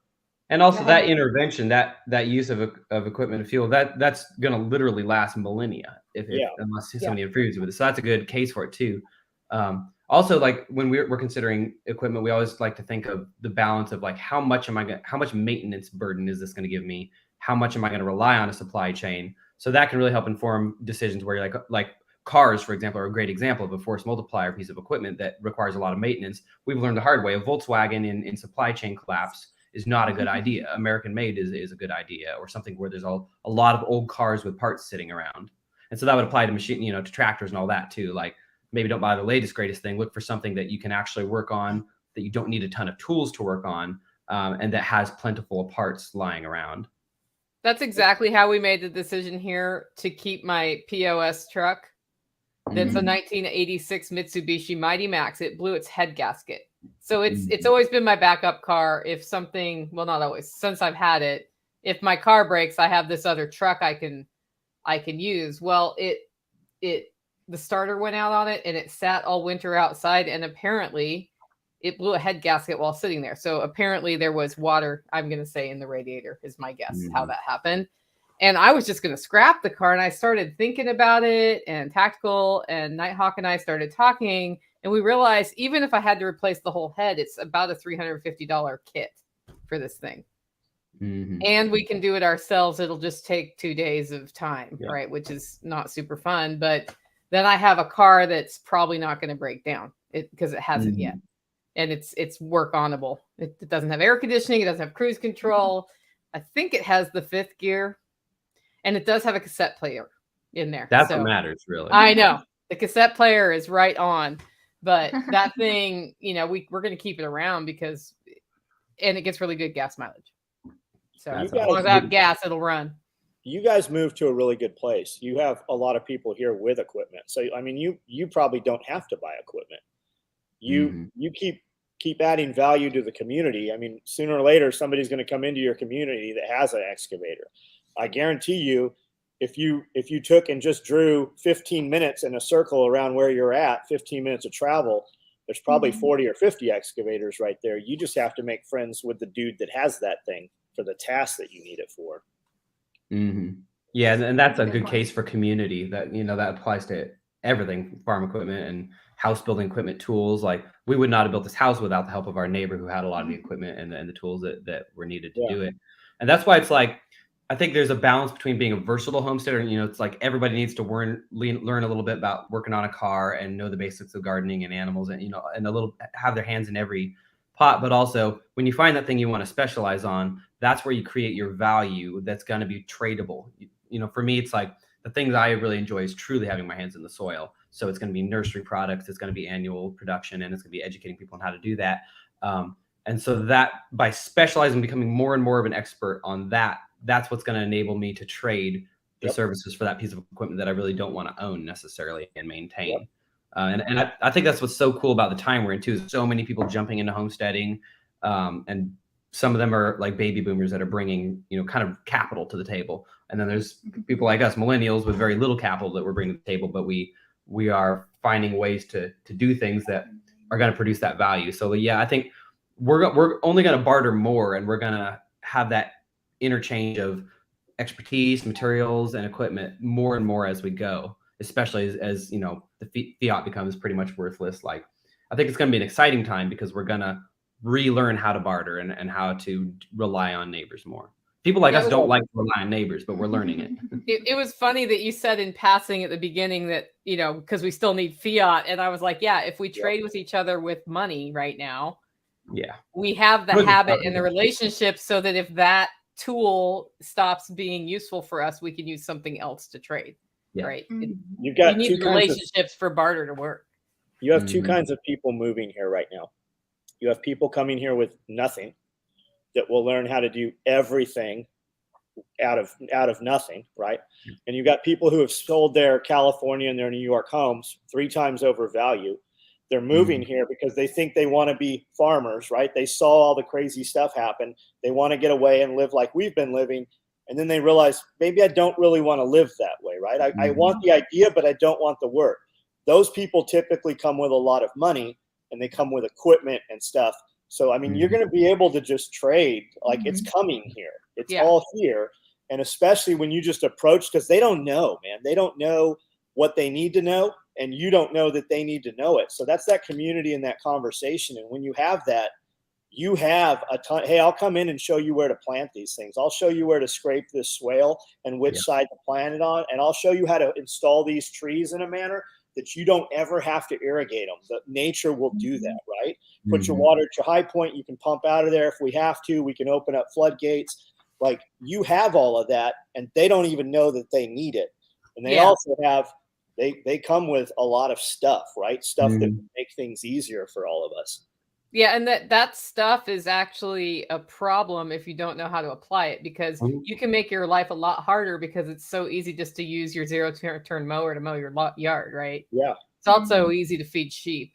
And also that intervention, that use of equipment and fuel, that's going to literally last millennia unless somebody improves with it. So that's a good case for it too. Also, like when we're considering equipment, we always like to think of the balance of like how much maintenance burden is this going to give me? How much am I going to rely on a supply chain? So that can really help inform decisions where you're like cars, for example, are a great example of a force multiplier piece of equipment that requires a lot of maintenance. We've learned the hard way. A Volkswagen in supply chain collapse is not a good idea. American made is a good idea, or something where there's a lot of old cars with parts sitting around. And so that would apply to to tractors and all that too. Like maybe don't buy the latest, greatest thing. Look for something that you can actually work on, that you don't need a ton of tools to work on, and that has plentiful parts lying around. That's exactly how we made the decision here to keep my POS truck. That's a 1986 Mitsubishi Mighty Max. It blew its head gasket. So it's always been my backup car. If something, well, not always, since I've had it, if my car breaks, I have this other truck I can use. Well, the starter went out on it and it sat all winter outside, and apparently it blew a head gasket while sitting there. So apparently there was water, I'm going to say, in the radiator is my guess how that happened. And I was just going to scrap the car, and I started thinking about it, and Tactical and Nighthawk and I started talking, and we realized even if I had to replace the whole head, it's about a $350 kit for this thing. And we can do it ourselves. It'll just take 2 days of time, right? Which is not super fun. But then I have a car that's probably not going to break down because it hasn't yet. And it's work-onable. It doesn't have air conditioning. It doesn't have cruise control. I think it has the 5th gear. And it does have a cassette player in there. That's what matters, really. I know. The cassette player is right on. But that thing, we're going to keep it around and it gets really good gas mileage. So as long as I have gas, it'll run. You guys moved to a really good place. You have a lot of people here with equipment. So, I mean, you probably don't have to buy equipment. You keep adding value to the community. I mean, sooner or later, somebody's going to come into your community that has an excavator. I guarantee you, if you took and just drew 15 minutes in a circle around where you're at, 15 minutes of travel, there's probably 40 or 50 excavators right there. You just have to make friends with the dude that has that thing for the task that you need it for. Mm-hmm. Yeah, and that's a good case for community. That that applies to everything: farm equipment and house building equipment, tools. Like, we would not have built this house without the help of our neighbor who had a lot of the equipment and the tools that were needed to do it. And that's why it's like, I think there's a balance between being a versatile homesteader. It's like everybody needs to learn a little bit about working on a car and know the basics of gardening and animals, and and have their hands in every pot. But also, when you find that thing you want to specialize on, that's where you create your value that's going to be tradable. For me, it's like the things I really enjoy is truly having my hands in the soil. So it's going to be nursery products, it's going to be annual production, and it's going to be educating people on how to do that. And so that by specializing, becoming more and more of an expert on that, that's what's going to enable me to trade the services for that piece of equipment that I really don't want to own necessarily and maintain. And I think that's what's so cool about the time we're in too. So many people jumping into homesteading, and some of them are like baby boomers that are bringing, kind of capital to the table. And then there's people like us, millennials, with very little capital that we're bringing to the table, but we are finding ways to do things that are going to produce that value. So yeah, I think we're only going to barter more, and we're going to have that interchange of expertise, materials, and equipment more and more as we go, especially as the fiat becomes pretty much worthless. Like, I think it's going to be an exciting time because we're going to relearn how to barter and how to rely on neighbors more. People like us don't like to rely on neighbors, but we're learning it. It was funny that you said in passing at the beginning that, because we still need fiat. And I was like, yeah, if we trade with each other with money right now, we have the habit and the relationship, so that if that tool stops being useful for us, we can use something else to trade. Right? You need relationships for barter to work. You have two kinds of people moving here right now. You have people coming here with nothing that will learn how to do everything out of nothing, right? And you've got people who have sold their California and their New York homes 3 times over value. They're moving here because they think they want to be farmers, right? They saw all the crazy stuff happen. They want to get away and live like we've been living. And then they realize, maybe I don't really want to live that way, right? I want the idea, but I don't want the work. Those people typically come with a lot of money, and they come with equipment and stuff. So, I mean, you're going to be able to just trade. Like, it's coming here. It's all here. And especially when you just approach, because they don't know, man. They don't know what they need to know, and you don't know that they need to know it. So that's that community and that conversation. And when you have that, you have a ton. Hey, I'll come in and show you where to plant these things. I'll show you where to scrape this swale and which side to plant it on. And I'll show you how to install these trees in a manner that you don't ever have to irrigate them. The nature will do that, right? Put your water at your high point. You can pump out of there if we have to. We can open up floodgates. Like, you have all of that, and they don't even know that they need it. And they also have, they come with a lot of stuff, right? Stuff that make things easier for all of us. Yeah, and that stuff is actually a problem if you don't know how to apply it, because you can make your life a lot harder because it's so easy just to use your zero-turn mower to mow your yard, right? Yeah. It's also easy to feed sheep.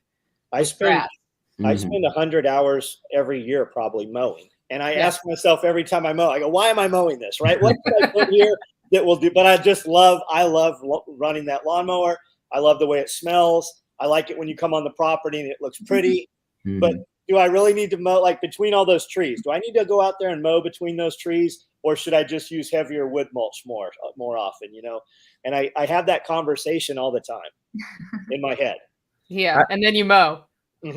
I spend 100 hours every year probably mowing. And I ask myself every time I mow, I go, why am I mowing this, right? What can I put here that will do? But I love running that lawnmower. I love the way it smells. I like it when you come on the property and it looks pretty. But do I really need to mow, like, between all those trees? Do I need to go out there and mow between those trees, or should I just use heavier wood mulch more often, And I have that conversation all the time in my head. Yeah, and then you mow. I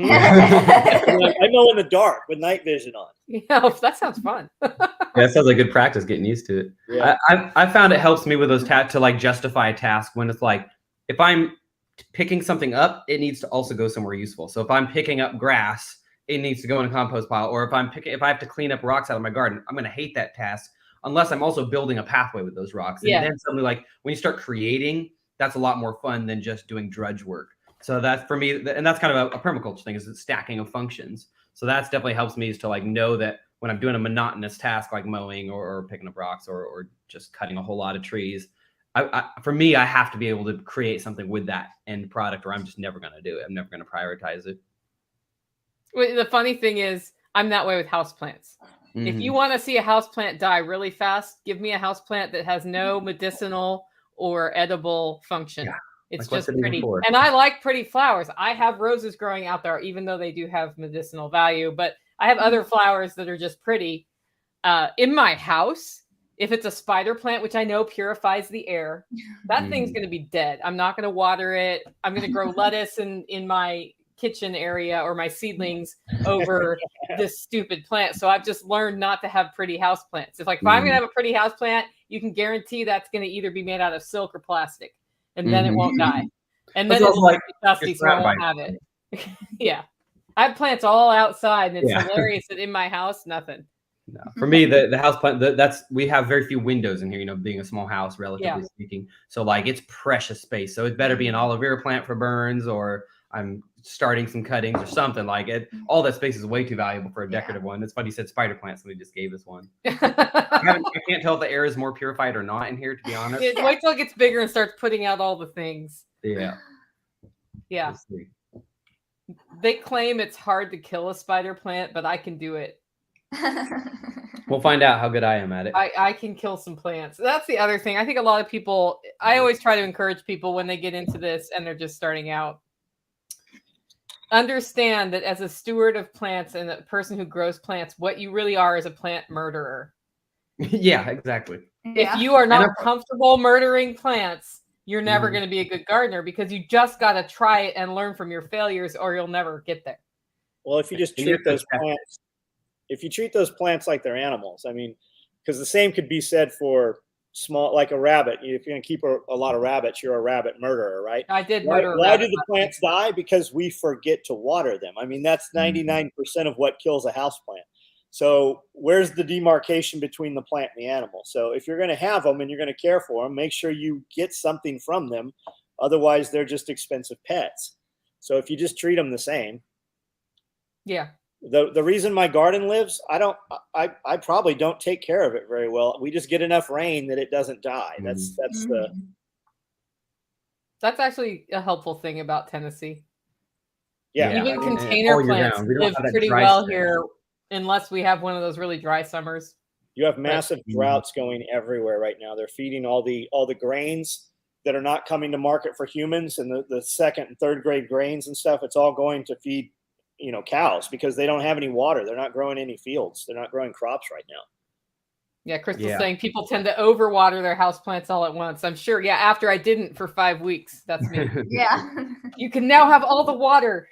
mow in the dark with night vision on. Yeah, that sounds fun. That sounds like good practice, getting used to it. Yeah. I found it helps me with those to like justify a task when it's like, if I'm picking something up, it needs to also go somewhere useful. So if I'm picking up grass, it needs to go in a compost pile. Or if I have to clean up rocks out of my garden, I'm going to hate that task unless I'm also building a pathway with those rocks. And then something like, when you start creating, that's a lot more fun than just doing drudge work. So that's, for me, and that's kind of a permaculture thing, is the stacking of functions. So that's definitely helps me, is to like know that when I'm doing a monotonous task like mowing or picking up rocks or just cutting a whole lot of trees, for me, I have to be able to create something with that end product, or I'm just never going to do it. I'm never going to prioritize it. Well, the funny thing is, I'm that way with houseplants. If you Mhm. want to see a houseplant die really fast, give me a houseplant that has no medicinal or edible function. Yeah, It's like what's just it even pretty. for? And I like pretty flowers. I have roses growing out there, even though they do have medicinal value, but I have other flowers that are just pretty. In my house, if it's a spider plant, which I know purifies the air, that thing's Mhm. going to be dead. I'm not going to water it. I'm going to grow lettuce in my kitchen area or my seedlings over this stupid plant. So I've just learned not to have pretty house plants. If I'm going to have a pretty house plant, you can guarantee that's going to either be made out of silk or plastic, and then it Mhm. won't die. And That's then also it'll like be dusty, you're so I surrounded won't by have it. Yeah. I have plants all outside, and it's Yeah. hilarious that in my house, nothing. No. For me, the house plant that's we have very few windows in here, being a small house, relatively speaking. So like it's precious space. So it better be an aloe vera plant for burns, or I'm starting some cuttings or something like it. All that space is way too valuable for a decorative one. It's funny you said spider plant. Somebody just gave us one. I can't tell if the air is more purified or not in here, to be honest. Wait till it gets bigger and starts putting out all the things. Yeah. Yeah. Let's see. They claim it's hard to kill a spider plant, but I can do it. We'll find out how good I am at it. I can kill some plants. That's the other thing. I think a lot of people, I always try to encourage people when they get into this and they're just starting out. Understand that as a steward of plants and a person who grows plants, what you really are is a plant murderer. Yeah, exactly. If you are not comfortable murdering plants, you're never going to be a good gardener, because you just got to try it and learn from your failures, or you'll never get there. Well, if you just treat those plants, if you treat those plants like they're animals, I mean, because the same could be said for small, like a rabbit. If you're going to keep a lot of rabbits, you're a rabbit murderer, right? I did murder. Why do the plants die? Because we forget to water them. I mean, that's 99% of what kills a houseplant. So where's the demarcation between the plant and the animal? So if you're going to have them and you're going to care for them, make sure you get something from them. Otherwise, they're just expensive pets. So if you just treat them the same. Yeah. The reason my garden lives, I probably don't take care of it very well. We just get enough rain that it doesn't die. That's actually a helpful thing about Tennessee. Yeah. Even container plants live pretty well here, unless we have one of those really dry summers. You have massive droughts going everywhere right now. They're feeding all the grains that are not coming to market for humans, and the second and third grade grains and stuff. It's all going to feed cows, because they don't have any water. They're not growing any fields. They're not growing crops right now. Yeah, Crystal's saying people tend to overwater their houseplants all at once. I'm sure. Yeah, after I didn't for 5 weeks. That's me. Yeah. You can now have all the water.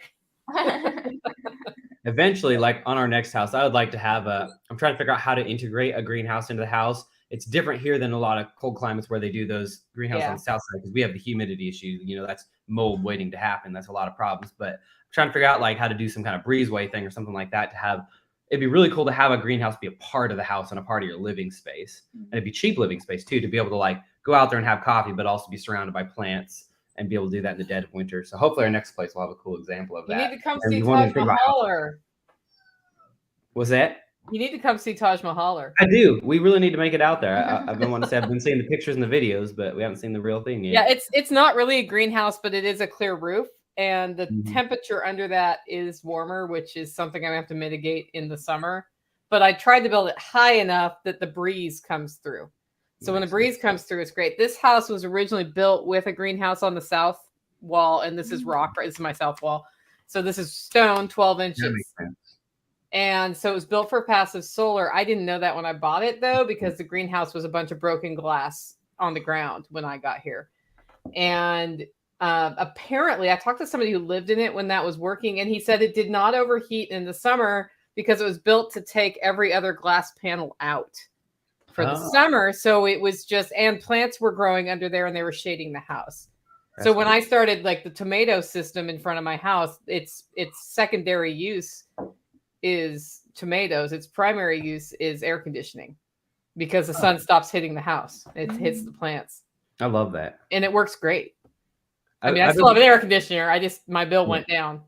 Eventually, like on our next house, I would like to have I'm trying to figure out how to integrate a greenhouse into the house. It's different here than a lot of cold climates where they do those greenhouses on the south side, because we have the humidity issue. That's mold waiting to happen. That's a lot of problems. But I'm trying to figure out like how to do some kind of breezeway thing or something like that to have. It'd be really cool to have a greenhouse be a part of the house and a part of your living space. And it'd be cheap living space too, to be able to like go out there and have coffee, but also be surrounded by plants and be able to do that in the dead of winter. So hopefully our next place will have a cool example of that. You need to come see Taj Mahal. What's that? You need to come see Taj Mahal. I do. We really need to make it out there. I've been seeing the pictures and the videos, but we haven't seen the real thing yet. Yeah, it's not really a greenhouse, but it is a clear roof. And the temperature under that is warmer, which is something I have to mitigate in the summer. But I tried to build it high enough that the breeze comes through. So when the breeze comes through, it's great. This house was originally built with a greenhouse on the south wall, and this is rock. This is my south wall. So this is stone, 12 inches. That makes sense. And so it was built for passive solar. I didn't know that when I bought it, though, because the greenhouse was a bunch of broken glass on the ground when I got here. And apparently, I talked to somebody who lived in it when that was working, and he said it did not overheat in the summer because it was built to take every other glass panel out for the summer. So it was just, and plants were growing under there, and they were shading the house. So when I started like the tomato system in front of my house, its secondary use is tomatoes. Its primary use is air conditioning, because the sun stops hitting the house. It hits the plants. I love that. And it works great. I mean, I still have an air conditioner. My bill went down.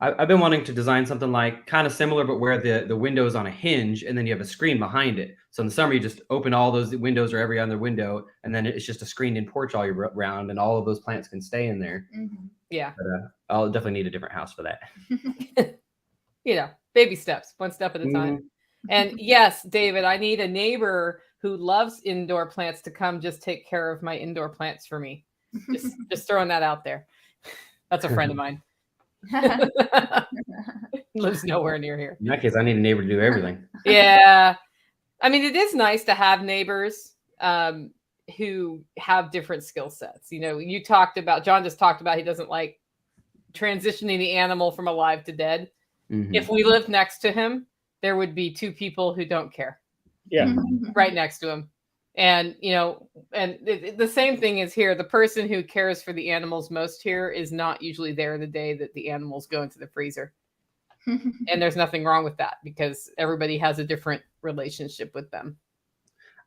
I've been wanting to design something like kind of similar, but where the window is on a hinge and then you have a screen behind it. So in the summer, you just open all those windows or every other window, and then it's just a screened in porch all year round, and all of those plants can stay in there. Yeah. But I'll definitely need a different house for that. Baby steps, one step at a time. And yes, David, I need a neighbor who loves indoor plants to come just take care of my indoor plants for me. Just throwing that out there. That's a friend of mine. Lives nowhere near here. In that case, I need a neighbor to do everything. Yeah. I mean, it is nice to have neighbors who have different skill sets. You know, John just talked about he doesn't like transitioning the animal from alive to dead. Mhm. If we lived next to him, there would be two people who don't care. Yeah. Right next to him. And, you know, and the same thing is here. The person who cares for the animals most here is not usually there the day that the animals go into the freezer. And there's nothing wrong with that because everybody has a different relationship with them.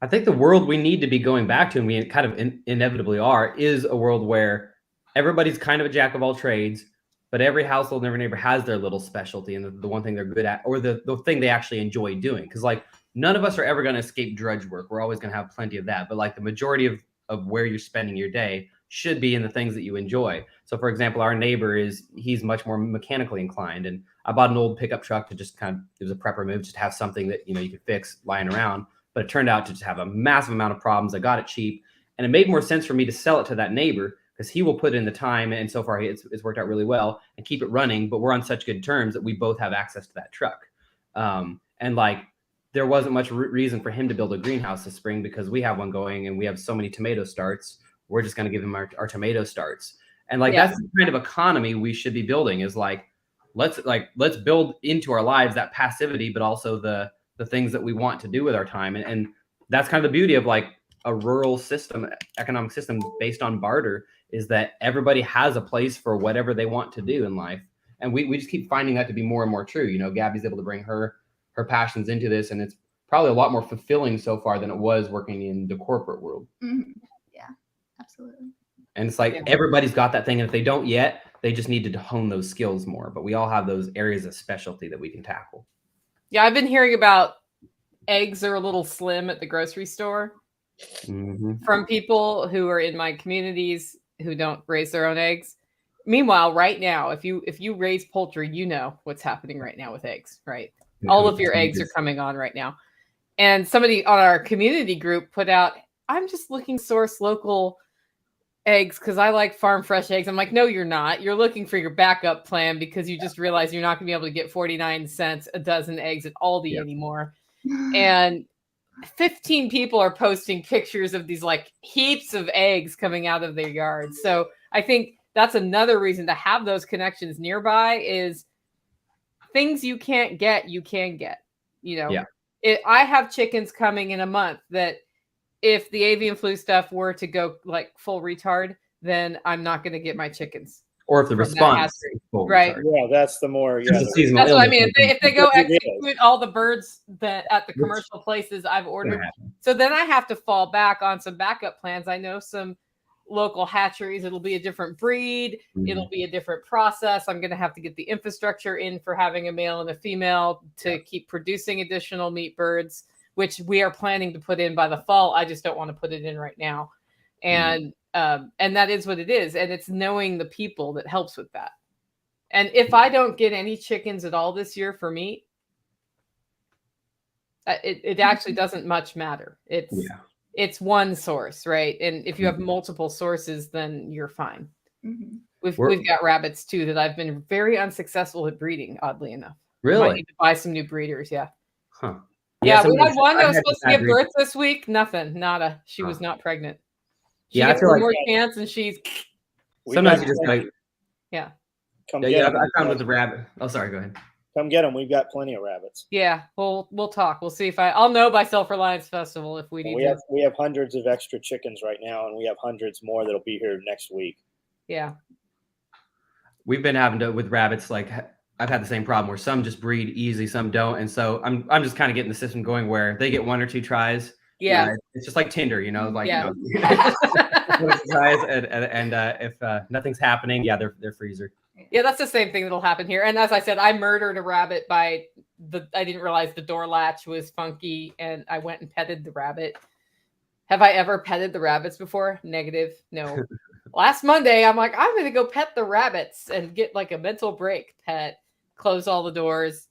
I think the world we need to be going back to, and we kind of inevitably are, is a world where everybody's kind of a jack of all trades, but every household and every neighbor has their little specialty and the one thing they're good at, or the thing they actually enjoy doing. Because like none of us are ever going to escape drudge work. We're always going to have plenty of that. But like the majority of where you're spending your day should be in the things that you enjoy. So for example, our neighbor he's much more mechanically inclined. And I bought an old pickup truck to just it was a prepper move, just to have something that, you know, you could fix lying around. But it turned out to just have a massive amount of problems. I got it cheap. And it made more sense for me to sell it to that neighbor because he will put in the time. And so far it's worked out really well and keep it running. But we're on such good terms that we both have access to that truck. And like, there wasn't much reason for him to build a greenhouse this spring because we have one going and we have so many tomato starts. We're just going to give him our tomato starts. And like, that's the kind of economy we should be building is like, let's build into our lives that passivity, but also the things that we want to do with our time. And that's kind of the beauty of like a rural system, economic system based on barter, is that everybody has a place for whatever they want to do in life. And we just keep finding that to be more and more true. You know, Gabby's able to bring her passions into this, and it's probably a lot more fulfilling so far than it was working in the corporate world. Mm-hmm. Yeah, absolutely. And it's like everybody's got that thing, and if they don't yet, they just need to hone those skills more. But we all have those areas of specialty that we can tackle. Yeah, I've been hearing about eggs are a little slim at the grocery store from people who are in my communities who don't raise their own eggs. Meanwhile, right now, if you raise poultry, you know what's happening right now with eggs, right? All of your eggs are coming on right now. And somebody on our community group put out, I'm just looking to source local eggs because I like farm fresh eggs. I'm like, no, you're not. You're looking for your backup plan because you just realized you're not going to be able to get 49 cents a dozen eggs at Aldi anymore. And 15 people are posting pictures of these like heaps of eggs coming out of their yards. So I think that's another reason to have those connections nearby is things you can't get, you can get, you know. I have chickens coming in a month that if the avian flu stuff were to go like full retard, then I'm not going to get my chickens. Or if the response is full right. retard. Yeah, that's the more. Yeah, that's what I mean. If they go execute all the birds that at the commercial places I've ordered, so then I have to fall back on some backup plans. I know some local hatcheries. It'll be a different breed. It'll be a different process. I'm going to have to get the infrastructure in for having a male and a female to keep producing additional meat birds, which we are planning to put in by the fall. I just don't want to put it in right now. And that is what it is. And it's knowing the people that helps with that. And if I don't get any chickens at all this year for meat, it actually doesn't much matter. It's one source, right? And if you have multiple sources, then you're fine. We've got rabbits too that I've been very unsuccessful at breeding, oddly enough. Really? I need to buy some new breeders. Huh. Yeah, we had one that was supposed to give birth this week. Nothing. Nada. She was not pregnant. She gets one more chance and she's... Sometimes you just like... Yeah. I found with the rabbit. Oh, sorry. Go ahead. Come get them. We've got plenty of rabbits. Yeah, we'll talk. We'll see if I'll know by Self-Reliance Festival if we need to. We have hundreds of extra chickens right now, and we have hundreds more that'll be here next week. Yeah. We've been having to with rabbits. Like I've had the same problem where some just breed easy, some don't, and so I'm just kind of getting the system going where they get one or two tries. Yeah. It's just like Tinder, you know, like tries, and if nothing's happening, they're freezer. Yeah, that's the same thing that'll happen here. And as I said, I murdered a rabbit I didn't realize the door latch was funky and I went and petted the rabbit. Have I ever petted the rabbits before? Negative. No. Last Monday, I'm like, I'm going to go pet the rabbits and get like a mental break. Close all the doors.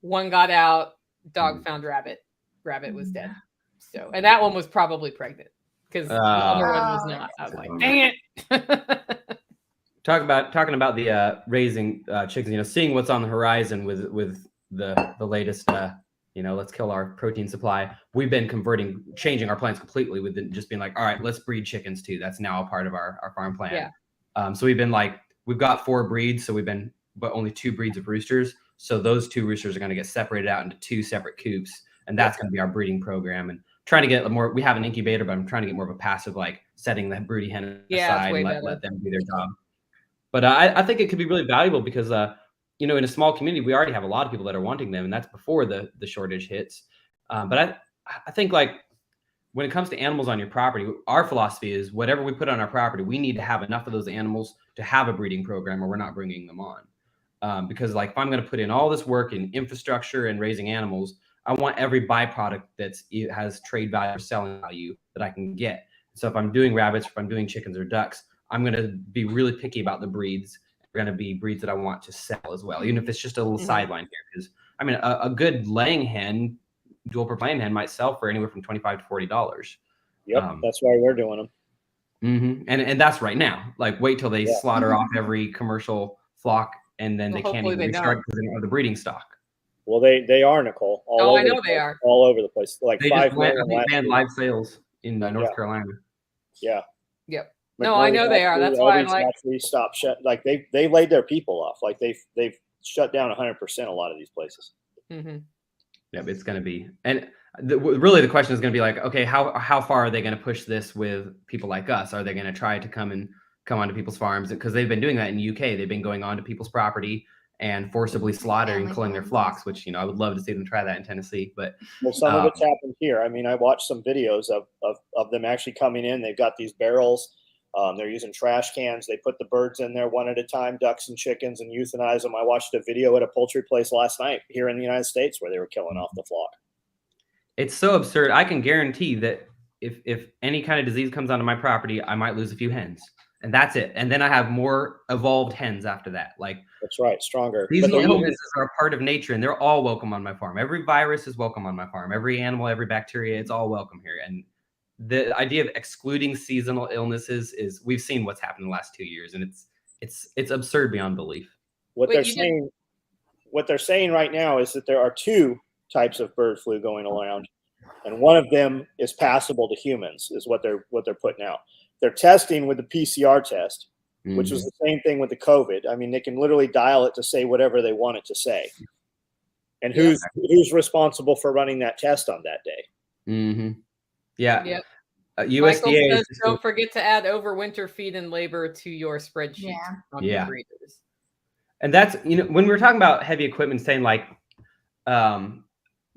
One got out. dog found rabbit. Rabbit was dead. So, and that one was probably pregnant because the other one was not. I was like, dang it. Talking about the raising chickens, seeing what's on the horizon with the latest, let's kill our protein supply. We've been changing our plans completely with just being like, all right, let's breed chickens too. That's now a part of our farm plan. Yeah. So we've been like, we've got 4 breeds, but only 2 breeds of roosters. So those 2 roosters are going to get separated out into 2 separate coops, and that's going to be our breeding program. And trying to get more. We have an incubator, but I'm trying to get more of a passive, like setting the broody hen aside and let them do their job. But I think it could be really valuable because, in a small community, we already have a lot of people that are wanting them, and that's before the shortage hits. But I think, like, when it comes to animals on your property, our philosophy is whatever we put on our property, we need to have enough of those animals to have a breeding program, or we're not bringing them on. Because, like, if I'm going to put in all this work in infrastructure and raising animals, I want every byproduct has trade value or selling value that I can get. So if I'm doing rabbits, if I'm doing chickens or ducks, I'm going to be really picky about the breeds. They're going to be breeds that I want to sell as well, even if it's just a little sideline here. Because a good laying hen, dual purple laying hen, might sell for anywhere from $25 to $40. Yep, that's why we're doing them. Mm-hmm. And that's right now. Like, wait till they slaughter off every commercial flock, and then they can't even restart because they don't have the breeding stock. Well, they are, Nicole. I know they are all over the place. Like they 5 just banned live sales in North Carolina. Yeah. Yep. No, I know they are. That's why I'm like, stop shut. Like they laid their people off. Like they've shut down 100% a lot of these places. Mm-hmm. Yeah, it's going to be, and really the question is going to be like, okay, how far are they going to push this with people like us? Are they going to try to come onto people's farms? Because they've been doing that in the UK. They've been going onto people's property and forcibly slaughtering, killing their flocks, which, I would love to see them try that in Tennessee. But some of it's happened here. I mean, I watched some videos of them actually coming in. They've got these barrels. They're using trash cans. They put the birds in there one at a time, ducks and chickens, and euthanize them. I watched a video at a poultry place last night here in the United States where they were killing off the flock. It's so absurd. I can guarantee that if any kind of disease comes onto my property, I might lose a few hens. And that's it. And then I have more evolved hens after that. Like, that's right, stronger. These illnesses are a part of nature, and they're all welcome on my farm. Every virus is welcome on my farm. Every animal, every bacteria, it's all welcome here. And the idea of excluding seasonal illnesses we've seen what's happened in the last 2 years, and it's absurd beyond belief. What they're saying right now is that there are 2 types of bird flu going around, and one of them is passable to humans, is what they're putting out. They're testing with the PCR test, which was the same thing with the COVID. I mean, they can literally dial it to say whatever they want it to say. And who's responsible for running that test on that day? Mm-hmm. Yeah. Yep. USDA says, don't forget to add overwinter feed and labor to your spreadsheet. Yeah. And that's, when we were talking about heavy equipment, saying like,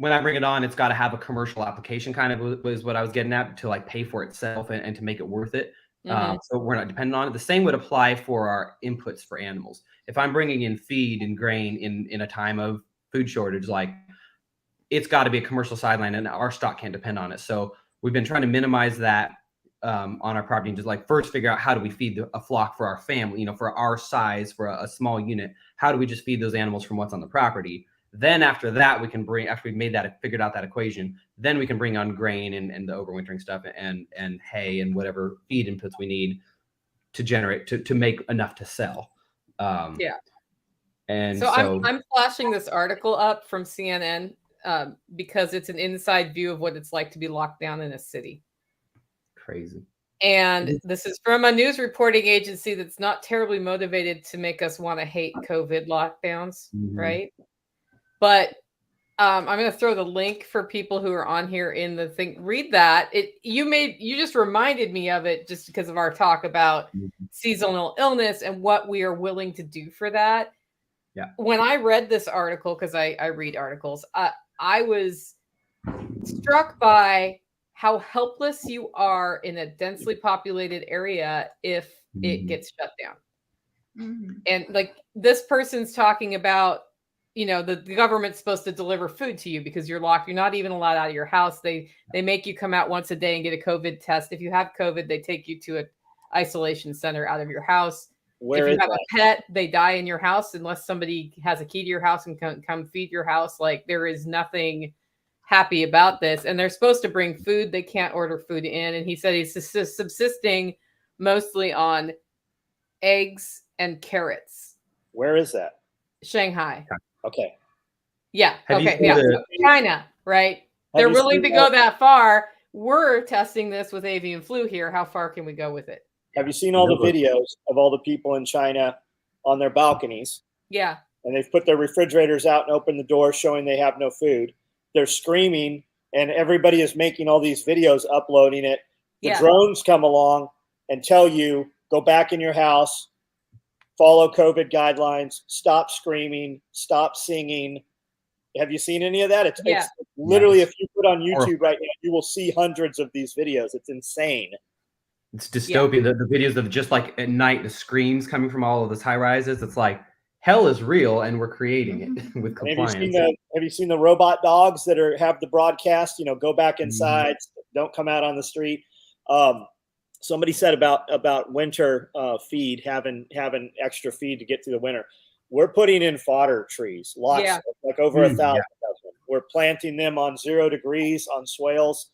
when I bring it on, it's got to have a commercial application, kind of was what I was getting at, to like pay for itself and to make it worth it. So we're not dependent on it. The same would apply for our inputs for animals. If I'm bringing in feed and grain in a time of food shortage, like, it's got to be a commercial sideline, and our stock can't depend on it. So we've been trying to minimize that on our property, and just like first figure out how do we feed a flock for our family, for our size, for a small unit. How do we just feed those animals from what's on the property? Then after that, we can after we've figured out that equation, then we can bring on grain and the overwintering stuff and hay and whatever feed inputs we need to generate to make enough to sell. And so I'm flashing this article up from CNN because it's an inside view of what it's like to be locked down in a city. Crazy. And this is from a news reporting agency that's not terribly motivated to make us want to hate COVID lockdowns, right? But I'm going to throw the link for people who are on here in the thing. Read that. You just reminded me of it just because of our talk about seasonal illness and what we are willing to do for that. Yeah. When I read this article, because I read articles, I was struck by how helpless you are in a densely populated area if it gets shut down. And like this person's talking about, the government's supposed to deliver food to you because you're locked. You're not even allowed out of your house. They make you come out once a day and get a COVID test. If you have COVID, they take you to an isolation center out of your house. Where if is you have that? a pet, they die in your house unless somebody has a key to your house and come feed your house. Like, there is nothing happy about this. And they're supposed to bring food. They can't order food in. And he said he's subsisting mostly on eggs and carrots. Where is that? Shanghai. Okay. Yeah. Have you Okay. seen Yeah. the- China, right? They're you willing seen to go that far. We're testing this with avian flu here. How far can we go with it? Have you seen all the No, but- videos of all the people in China on their balconies? Yeah. And they've put their refrigerators out and opened the door showing they have no food. They're screaming, and everybody is making all these videos, uploading it. The Yeah. drones come along and tell you, go back in your house, follow COVID guidelines, stop screaming, stop singing. Have you seen any of that? It's literally, Yes. if you put on YouTube right now, you will see hundreds of these videos. It's insane. It's dystopian. The videos of just like at night, the screams coming from all of those high rises. It's like hell is real, and we're creating it with And compliance. have you seen the robot dogs that have the broadcast? Go back inside, don't come out on the street. Somebody said about winter feed, having extra feed to get through the winter. We're putting in fodder trees, lots, like over 1,000 of them. We're planting them on 0 degrees on swales.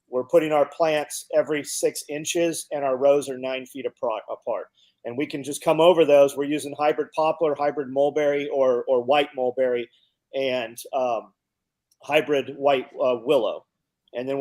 We're putting our plants every 6 inches, and our rows are 9 feet apart. And we can just come over those. We're using hybrid poplar, hybrid mulberry, or white mulberry, and hybrid white willow. And then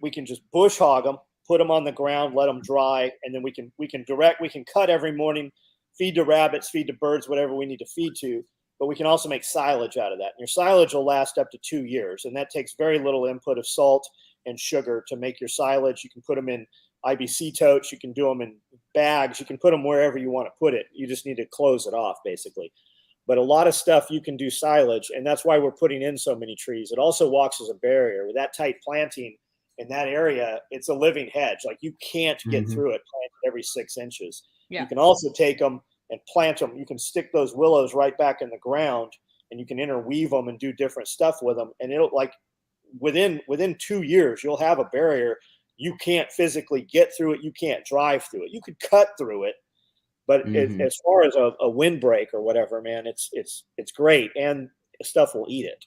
we can just bush hog them, put them on the ground, let them dry, and then we can cut every morning, feed to rabbits, feed to birds, whatever we need to feed to. But we can also make silage out of that. And your silage will last up to 2 years, and that takes very little input of salt and sugar to make your silage. You can put them in IBC totes. You can do them in bags. You can put them wherever you want to put it. You just need to close it off, basically. But a lot of stuff you can do silage, and that's why we're putting in so many trees. It also walks as a barrier. With that tight planting in that area, it's a living hedge. Like, you can't get through it planted every 6 inches. Yeah. You can also take them and plant them. You can stick those willows right back in the ground, and you can interweave them and do different stuff with them. And it'll, like, within 2 years, you'll have a barrier. You can't physically get through it. You can't drive through it. You could cut through it, but as far as a windbreak or whatever, man, it's great, and stuff will eat it.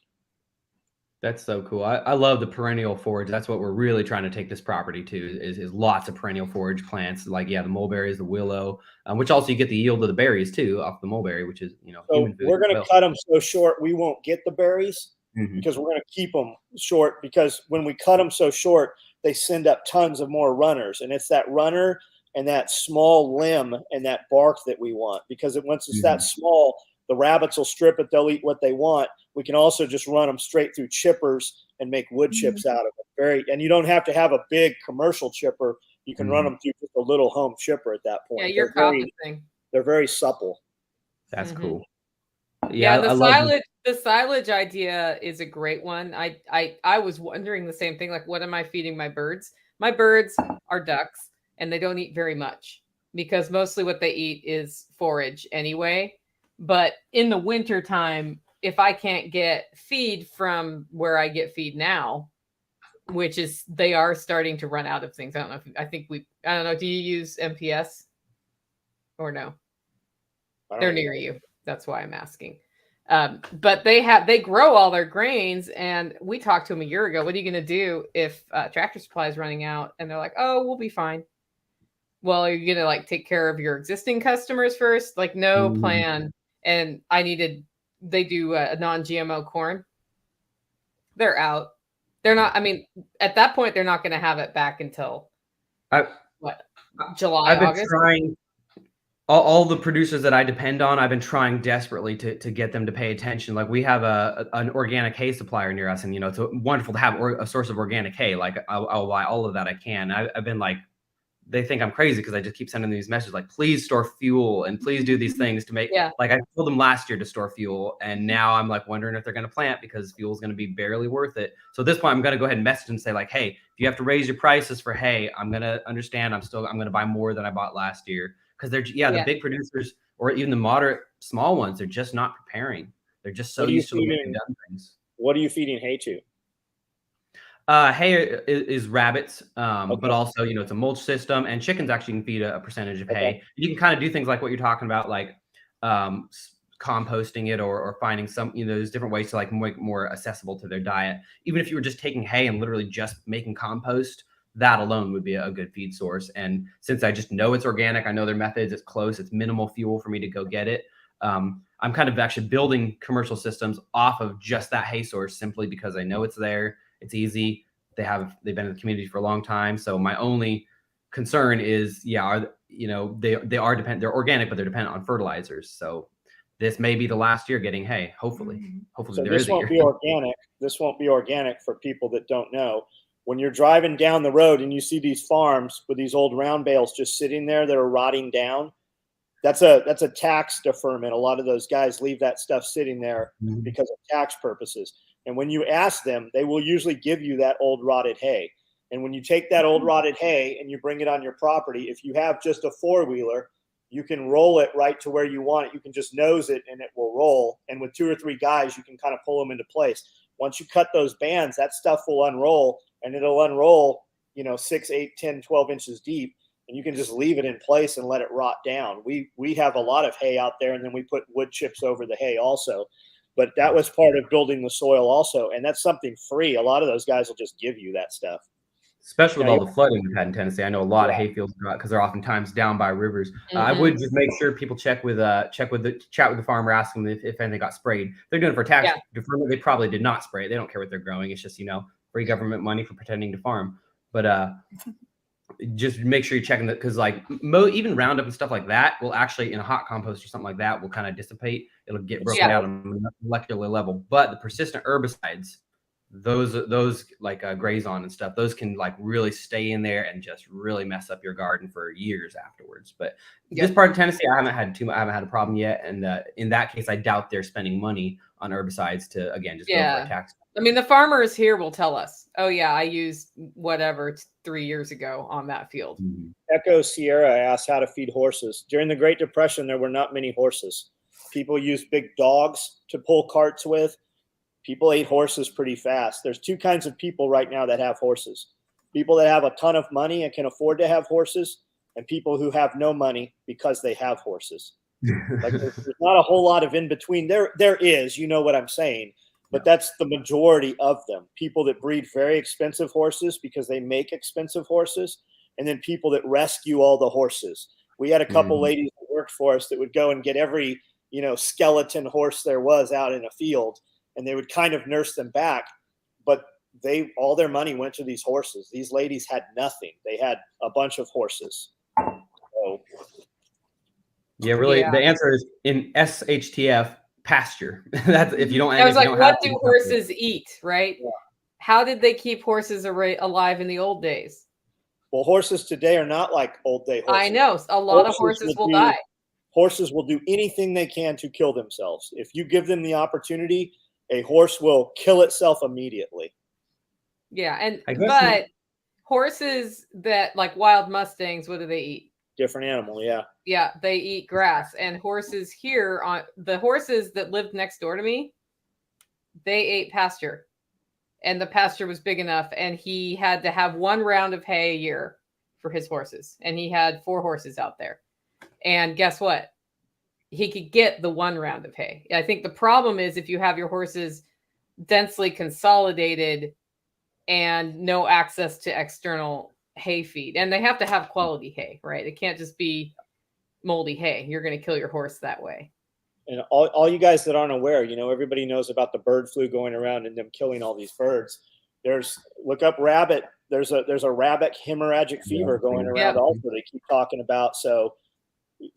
That's so cool. I love the perennial forage. That's what we're really trying to take this property to is lots of perennial forage plants. Like, the mulberries, the willow, which also you get the yield of the berries too off the mulberry, which is, So human food. we're going to cut them so short we won't get the berries because we're going to keep them short, because when we cut them so short, they send up tons of more runners. And it's that runner and that small limb and that bark that we want, because once it's that small, the rabbits will strip it. They'll eat what they want. We can also just run them straight through chippers and make wood chips out of it. And you don't have to have a big commercial chipper. You can run them through just a little home chipper at that point. Yeah, your coffee thing. They're very supple. That's cool. Yeah, the the silage idea is a great one. I was wondering the same thing. Like, what am I feeding my birds? My birds are ducks, and they don't eat very much because mostly what they eat is forage anyway. But in the winter time, if I can't get feed from where I get feed now, which is they are starting to run out of things. I don't know. Do you use MPS or no? They're near you. That's why I'm asking. But they grow all their grains, and we talked to them a year ago. What are you going to do if Tractor Supply is running out? And they're like, "Oh, we'll be fine." Well, are you going to like take care of your existing customers first? Like, no plan. And they do a non-GMO corn. They're out. They're not. I mean, at that point, they're not going to have it back until July, I've been August. trying. All the producers that I depend on, I've been trying desperately to get them to pay attention. Like, we have an organic hay supplier near us, and it's wonderful to have a source of organic hay. Like, I'll buy all of that I can. I've been like, they think I'm crazy because I just keep sending these messages like, please store fuel and please do these things to make. Like, I told them last year to store fuel, and now I'm like wondering if they're going to plant because fuel is going to be barely worth it. So at this point, I'm going to go ahead and message and say like, hey, if you have to raise your prices for hay, I'm going to understand. I'm going to buy more than I bought last year. Because the big producers or even the moderate small ones, they're just not preparing. They're just so used to the way they've done things. What are you feeding hay to? Hay is rabbits, Okay. but also, it's a mulch system, and chickens actually can feed a percentage of Okay. hay. You can kind of do things like what you're talking about, like composting it or finding some, there's different ways to like make more accessible to their diet. Even if you were just taking hay and literally just making compost, that alone would be a good feed source. And since I just know it's organic, I know their methods, it's close, it's minimal fuel for me to go get it. I'm kind of actually building commercial systems off of just that hay source simply because I know it's there. It's easy. They've been in the community for a long time. So my only concern is, they are dependent. They're organic, but they're dependent on fertilizers. So this may be the last year getting hay. Hopefully So there this is a won't year. be organic. This won't be organic for people that don't know. When you're driving down the road and you see these farms with these old round bales just sitting there that are rotting down, that's a tax deferment. A lot of those guys leave that stuff sitting there because of tax purposes. And when you ask them, they will usually give you that old rotted hay. And when you take that old rotted hay and you bring it on your property, if you have just a four-wheeler, you can roll it right to where you want it. You can just nose it and it will roll. And with 2 or 3 guys, you can kind of pull them into place. Once you cut those bands, that stuff will unroll, and it'll unroll, 6, 8, 10, 12 inches deep. And you can just leave it in place and let it rot down. We have a lot of hay out there, and then we put wood chips over the hay also. But that was part of building the soil also. And that's something free. A lot of those guys will just give you that stuff. Especially with all the flooding we've had in Tennessee. I know a lot of hayfields because they're oftentimes down by rivers. I would just make sure people chat with the farmer, ask them if anything got sprayed. They're doing it for tax deferment. They probably did not spray it. They don't care what they're growing. It's just, free government money for pretending to farm. But just make sure you're checking that, because like even Roundup and stuff like that will actually, in a hot compost or something like that, will kind of dissipate. It'll get broken down on a molecular level. But the persistent herbicides, those like Grazon and stuff, those can like really stay in there and just really mess up your garden for years afterwards. But this part of Tennessee, I haven't had a problem yet. And in that case, I doubt they're spending money on herbicides to, again, just go for a tax. I mean, the farmers here will tell us, oh yeah, I used whatever 3 years ago on that field. Echo Sierra asked how to feed horses. During the Great Depression, there were not many horses. People used big dogs to pull carts with. People ate horses pretty fast. There's 2 kinds of people right now that have horses. People that have a ton of money and can afford to have horses, and people who have no money because they have horses. Like there's not a whole lot of in between. There is, you know what I'm saying. But that's the majority of them. People that breed very expensive horses because they make expensive horses, and then people that rescue all the horses. We had a couple ladies that worked for us that would go and get every, skeleton horse there was out in a field, and they would kind of nurse them back. But all their money went to these horses. These ladies had nothing. They had a bunch of horses. So, the answer is in SHTF. Pasture. That's if you don't. I was like, what do horses pasture. Eat? Right? Yeah. How did they keep horses alive in the old days? Well, horses today are not like old day horses. I know a lot of horses will die. Horses will do anything they can to kill themselves. If you give them the opportunity, a horse will kill itself immediately. Yeah, but horses that like wild Mustangs, what do they eat? Different animal, yeah, they eat grass. And horses here, the horses that lived next door to me, they ate pasture, and the pasture was big enough, and he had to have 1 round of hay a year for his horses, and he had 4 horses out there. And guess what, he could get the 1 round of hay. I think the problem is if you have your horses densely consolidated and no access to external hay feed, and they have to have quality hay, right? It can't just be moldy hay. You're going to kill your horse that way. And all you guys that aren't aware, everybody knows about the bird flu going around and them killing all these birds. Look up rabbit. There's a rabbit hemorrhagic fever going around also. They keep talking about. So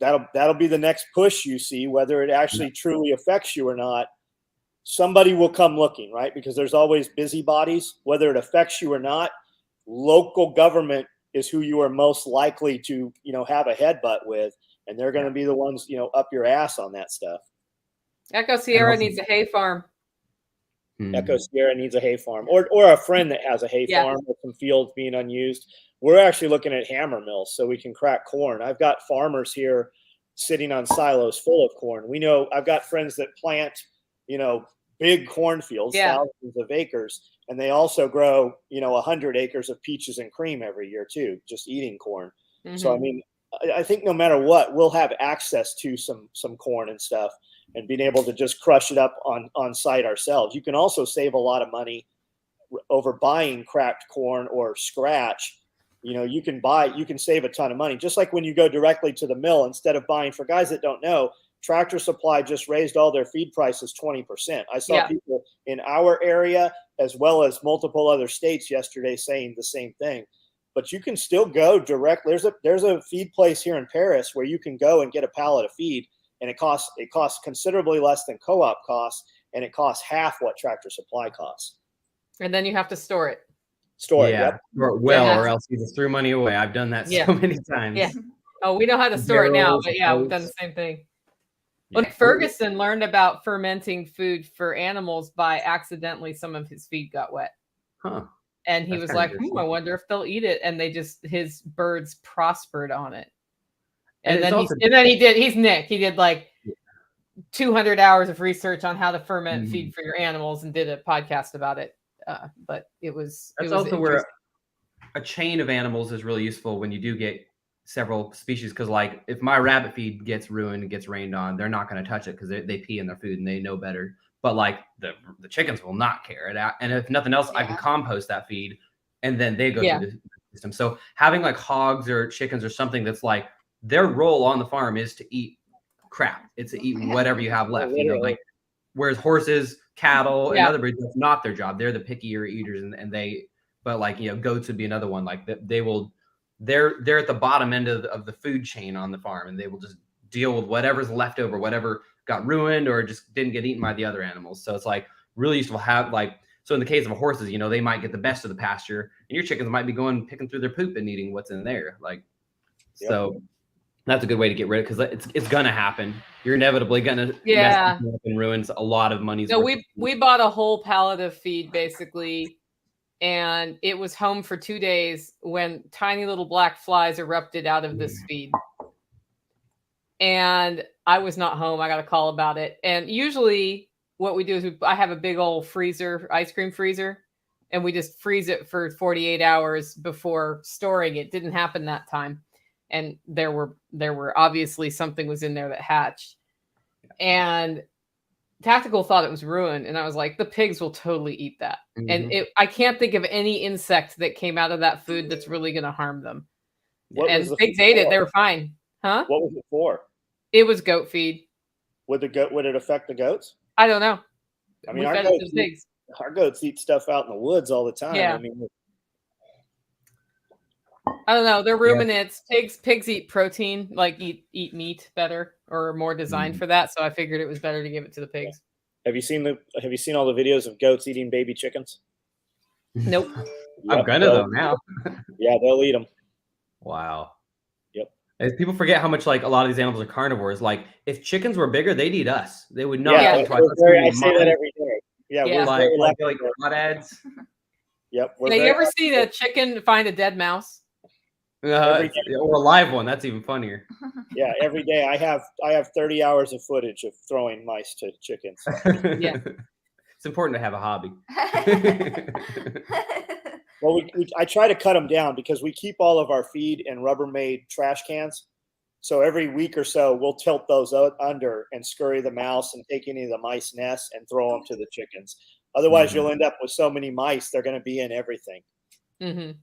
that'll be the next push you see, whether it actually truly affects you or not. Somebody will come looking, right? Because there's always busybodies, whether it affects you or not. Local government is who you are most likely to, have a headbutt with, and they're going to be the ones, up your ass on that stuff. Echo Sierra needs a hay farm. Echo Sierra needs a hay farm, or a friend that has a hay farm with some fields being unused. We're actually looking at hammer mills so we can crack corn. I've got farmers here sitting on silos full of corn. We know I've got friends that plant, big cornfields, thousands of acres. And they also grow, 100 acres of peaches and cream every year too, just eating corn. Mm-hmm. So, I mean, I think no matter what, we'll have access to some corn and stuff and being able to just crush it up on site ourselves. You can also save a lot of money over buying cracked corn or scratch. You can save a ton of money. Just like when you go directly to the mill, instead of buying, for guys that don't know, Tractor Supply just raised all their feed prices 20%. I saw people in our area as well as multiple other states yesterday saying the same thing. But you can still go directly. There's a feed place here in Paris where you can go and get a pallet of feed, and it costs considerably less than co-op costs, and it costs half what Tractor Supply costs. And then you have to store it. Store it or else you just threw money away. I've done that so many times. Yeah. Oh, we know how to store it now, but we've done the same thing. Well, Ferguson learned about fermenting food for animals by accidentally some of his feed got wet. Huh. And he was like, I wonder if they'll eat it. And his birds prospered on it. And then he's Nick. He did like 200 hours of research on how to ferment feed for your animals and did a podcast about it. But that's also where a chain of animals is really useful when you do get several species, because like if my rabbit feed gets ruined and gets rained on, they're not going to touch it because they pee in their food and they know better. But like the chickens will not care it out, and if nothing else, I can compost that feed, and then they go through the system. So having like hogs or chickens or something that's like their role on the farm is to eat crap. It's to eat whatever you have left. Like whereas horses, cattle, and other breeds, that's not their job. They're the pickier eaters, and they. But like goats would be another one. Like they will. They're at the bottom end of the food chain on the farm, and they will just deal with whatever's left over, whatever got ruined or just didn't get eaten by the other animals. So it's like really useful to have so in the case of horses, they might get the best of the pasture, and your chickens might be picking through their poop and eating what's in there. So that's a good way to get rid of it, because it's gonna happen. You're inevitably gonna mess up and ruins a lot of money. So we bought a whole pallet of feed basically. And it was home for 2 days when tiny little black flies erupted out of this feed. And I was not home. I got a call about it. And usually what we do is I have a big old ice cream freezer, and we just freeze it for 48 hours before storing it. Didn't happen that time. And there were obviously something was in there that hatched. And Tactical thought it was ruined, and I was like, the pigs will totally eat that. And I can't think of any insect that came out of that food that's really going to harm them. And pigs ate it. They were fine. Huh? What was it for? It was goat feed. Would it affect the goats? I don't know. I mean, our goats eat stuff out in the woods all the time. Yeah. I mean, I don't know. They're ruminants. Pigs eat protein, like eat meat better, or more designed for that. So I figured it was better to give it to the pigs. Have you seen all the videos of goats eating baby chickens? Nope. I'm gonna though now. Yeah, they'll eat them. Wow. Yep. As people forget how much like a lot of these animals are carnivores. Like if chickens were bigger, they'd eat us. They would not. I say that every day. Yeah, we're like crawdads. Yep. Have you ever seen a chicken find a dead mouse? Or a live one. That's even funnier. Yeah, every day I have 30 hours of footage of throwing mice to chickens. Yeah, it's important to have a hobby. Well, I try to cut them down because we keep all of our feed in Rubbermaid trash cans. So every week or so, we'll tilt those under and scurry the mouse and take any of the mice nests and throw them to the chickens. Otherwise, you'll end up with so many mice, they're going to be in everything. Yeah.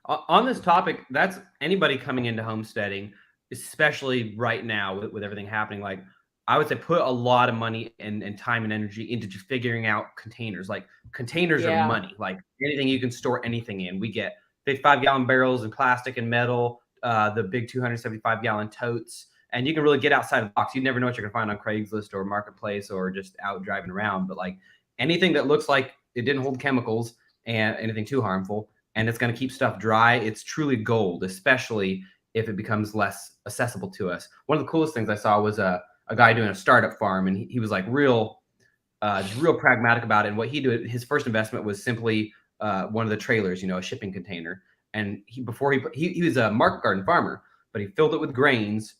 On this topic, that's anybody coming into homesteading, especially right now with everything happening. Like I would say, put a lot of money and time and energy into just figuring out containers. Like containers are money. Like anything you can store anything in. We get 55-gallon barrels and plastic and metal, the big 275-gallon totes, and you can really get outside of the box. You never know what you're gonna find on Craigslist or Marketplace or just out driving around. But like anything that looks like it didn't hold chemicals and anything too harmful, and it's going to keep stuff dry, it's truly gold, especially if it becomes less accessible to us. One of the coolest things I saw was a guy doing a startup farm, and he was like just real pragmatic about it. And what he did, his first investment was simply one of the trailers, a shipping container. And he was a market garden farmer, but he filled it with grains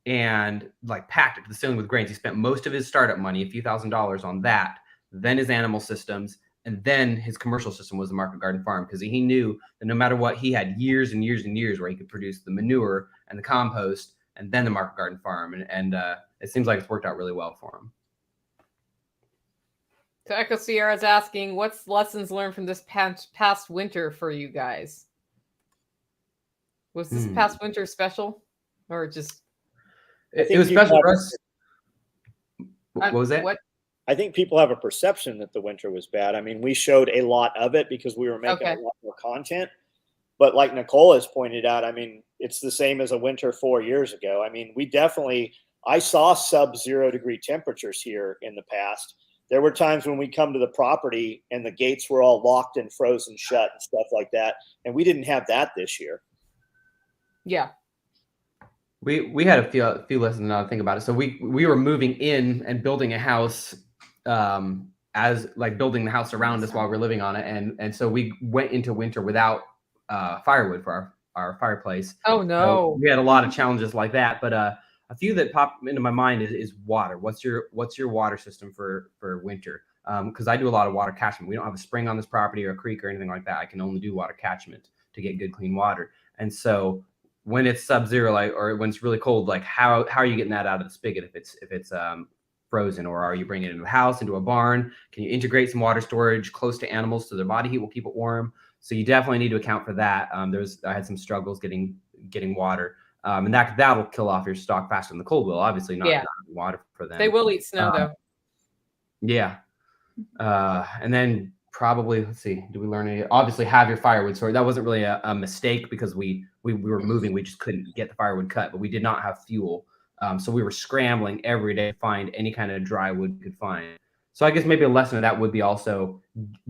and like packed it to the ceiling with grains. He spent most of his startup money, a few $1,000s on that. then his animal systems, and then his commercial system was the market garden farm, because he knew that no matter what, he had years and years and years where he could produce the manure and the compost and then the market garden farm. And it seems like it's worked out really well for him. So Echo Sierra is asking, what's lessons learned from this past winter for you guys? Was this past winter special, or just? It was special for us. What was it? What? I think people have a perception that the winter was bad. I mean, we showed a lot of it because we were making a lot more content. But like Nicole has pointed out, I mean, it's the same as a winter 4 years ago. I mean, I saw sub-0 degree temperatures here in the past. There were times when we come to the property and the gates were all locked and frozen shut and stuff like that. And we didn't have that this year. Yeah. We had a few lessons now to think about it. So we were moving in and building a house, as like building the house around us while we're living on it. And so we went into winter without firewood for our fireplace. Oh no. So we had a lot of challenges like that, but a few that pop into my mind is water. What's your water system for winter? Because I do a lot of water catchment. We don't have a spring on this property or a creek or anything like that. I can only do water catchment to get good clean water. And so when it's sub-zero, like, or when it's really cold, like how are you getting that out of the spigot if it's frozen, or are you bringing it into a house, into a barn? Can you integrate some water storage close to animals so their body heat will keep it warm? So you definitely need to account for that. I had some struggles getting water, and that'll kill off your stock faster than the cold will. Obviously, not water for them. They will eat snow though. Yeah, and then probably, let's see, do we learn any? Obviously, have your firewood stored. That wasn't really a mistake because we were moving. We just couldn't get the firewood cut, but we did not have fuel. So we were scrambling every day to find any kind of dry wood we could find. So I guess maybe a lesson of that would be also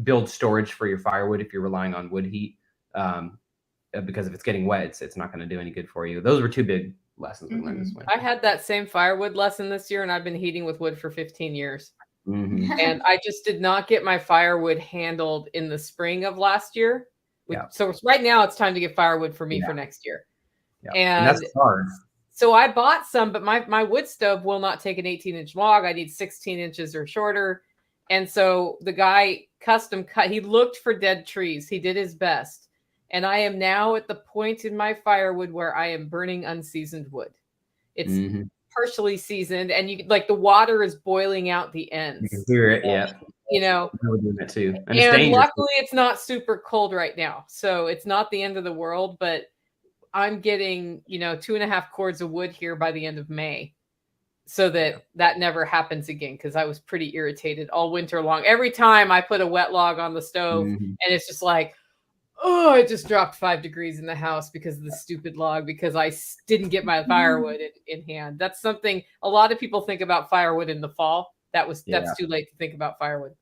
build storage for your firewood if you're relying on wood heat, because if it's getting wet, it's not going to do any good for you. Those were two big lessons we learned this winter. I had that same firewood lesson this year, and I've been heating with wood for 15 years. Mm-hmm. And I just did not get my firewood handled in the spring of last year. So right now it's time to get firewood for me for next year. Yeah. And that's hard. So I bought some, but my wood stove will not take an 18-inch log. I need 16 inches or shorter. And so the guy custom cut, he looked for dead trees. He did his best. And I am now at the point in my firewood where I am burning unseasoned wood. It's partially seasoned, and you like the water is boiling out the ends. You can hear it, yeah. You know, we're doing that too. And luckily it's not super cold right now. So it's not the end of the world, but I'm getting, 2.5 cords of wood here by the end of May, so that never happens again. Cause I was pretty irritated all winter long. Every time I put a wet log on the stove and it's just like, oh, it just dropped 5 degrees in the house because of the stupid log, because I didn't get my firewood in hand. That's something a lot of people think about firewood in the fall. That's too late to think about firewood.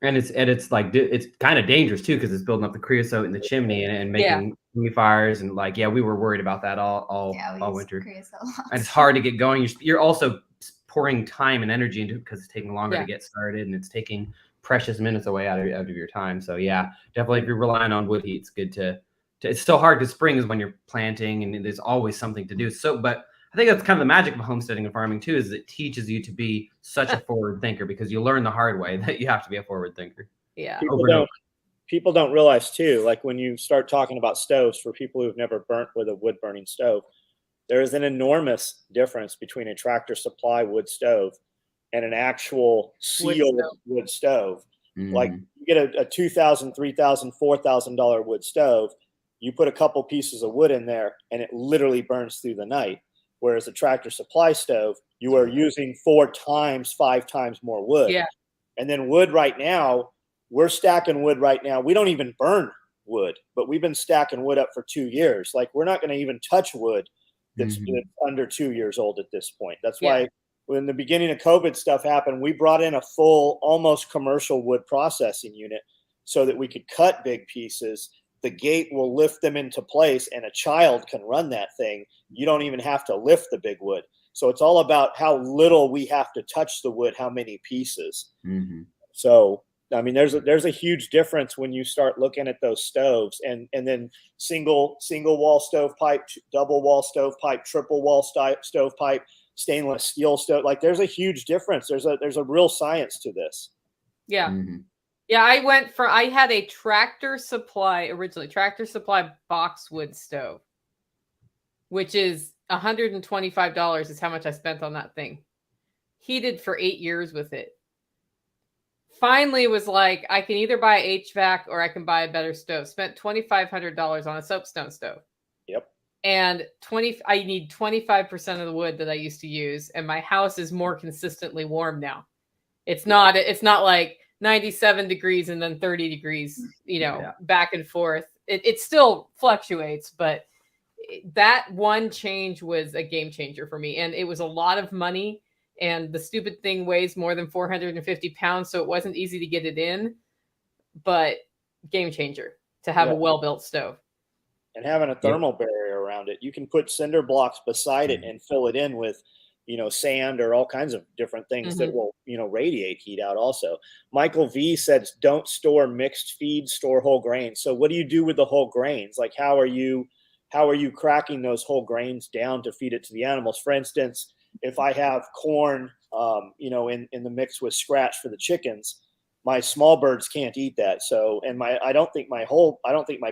And it's like, it's kind of dangerous too, because it's building up the creosote in the chimney and making fires. And like, we were worried about that all winter. And it's hard to get going. You're also pouring time and energy into it because it's taking longer to get started, and it's taking precious minutes away out of your time. So definitely if you're relying on wood heat, it's good to it's still hard because spring is when you're planting and there's always something to do. So, but I think that's kind of the magic of homesteading and farming too, is it teaches you to be such a forward thinker, because you learn the hard way that you have to be a forward thinker. Yeah. People don't realize too, like when you start talking about stoves, for people who've never burnt with a wood burning stove, there is an enormous difference between a Tractor Supply wood stove and an actual sealed wood stove. Like you get a $2,000, $3,000, $4,000 wood stove, you put a couple pieces of wood in there and it literally burns through the night. Whereas a Tractor Supply stove, you are using 4 times, 5 times more wood. Yeah. And then wood right now, we're stacking wood right now. We don't even burn wood, but we've been stacking wood up for 2 years. Like, we're not going to even touch wood that's under 2 years old at this point. That's why when the beginning of COVID stuff happened, we brought in a full, almost commercial wood processing unit so that we could cut big pieces. The gate will lift them into place, and a child can run that thing. You don't even have to lift the big wood. So it's all about how little we have to touch the wood, how many pieces. So, I mean, there's a huge difference when you start looking at those stoves, and then single wall stovepipe, double wall stovepipe, triple wall stovepipe, stainless steel stove. Like, there's a huge difference. There's a real science to this. Yeah. Mhm. Yeah, I had a Tractor Supply boxwood stove, which is $125 is how much I spent on that thing. Heated for 8 years with it. Finally was like, I can either buy HVAC or I can buy a better stove. Spent $2,500 on a soapstone stove. Yep. And I need 25% of the wood that I used to use, and my house is more consistently warm now. It's not like 97 degrees and then 30 degrees, back and forth. It still fluctuates, but that one change was a game changer for me. And it was a lot of money. And the stupid thing weighs more than 450 pounds. So it wasn't easy to get it in, but game changer to have a well-built stove. And having a thermal barrier around it. You can put cinder blocks beside it and fill it in with, sand or all kinds of different things that will, radiate heat out also. Michael V says, don't store mixed feed, store whole grains. So what do you do with the whole grains? Like, how are you cracking those whole grains down to feed it to the animals? For instance, if I have corn, in the mix with scratch for the chickens, my small birds can't eat that. So, and I don't think my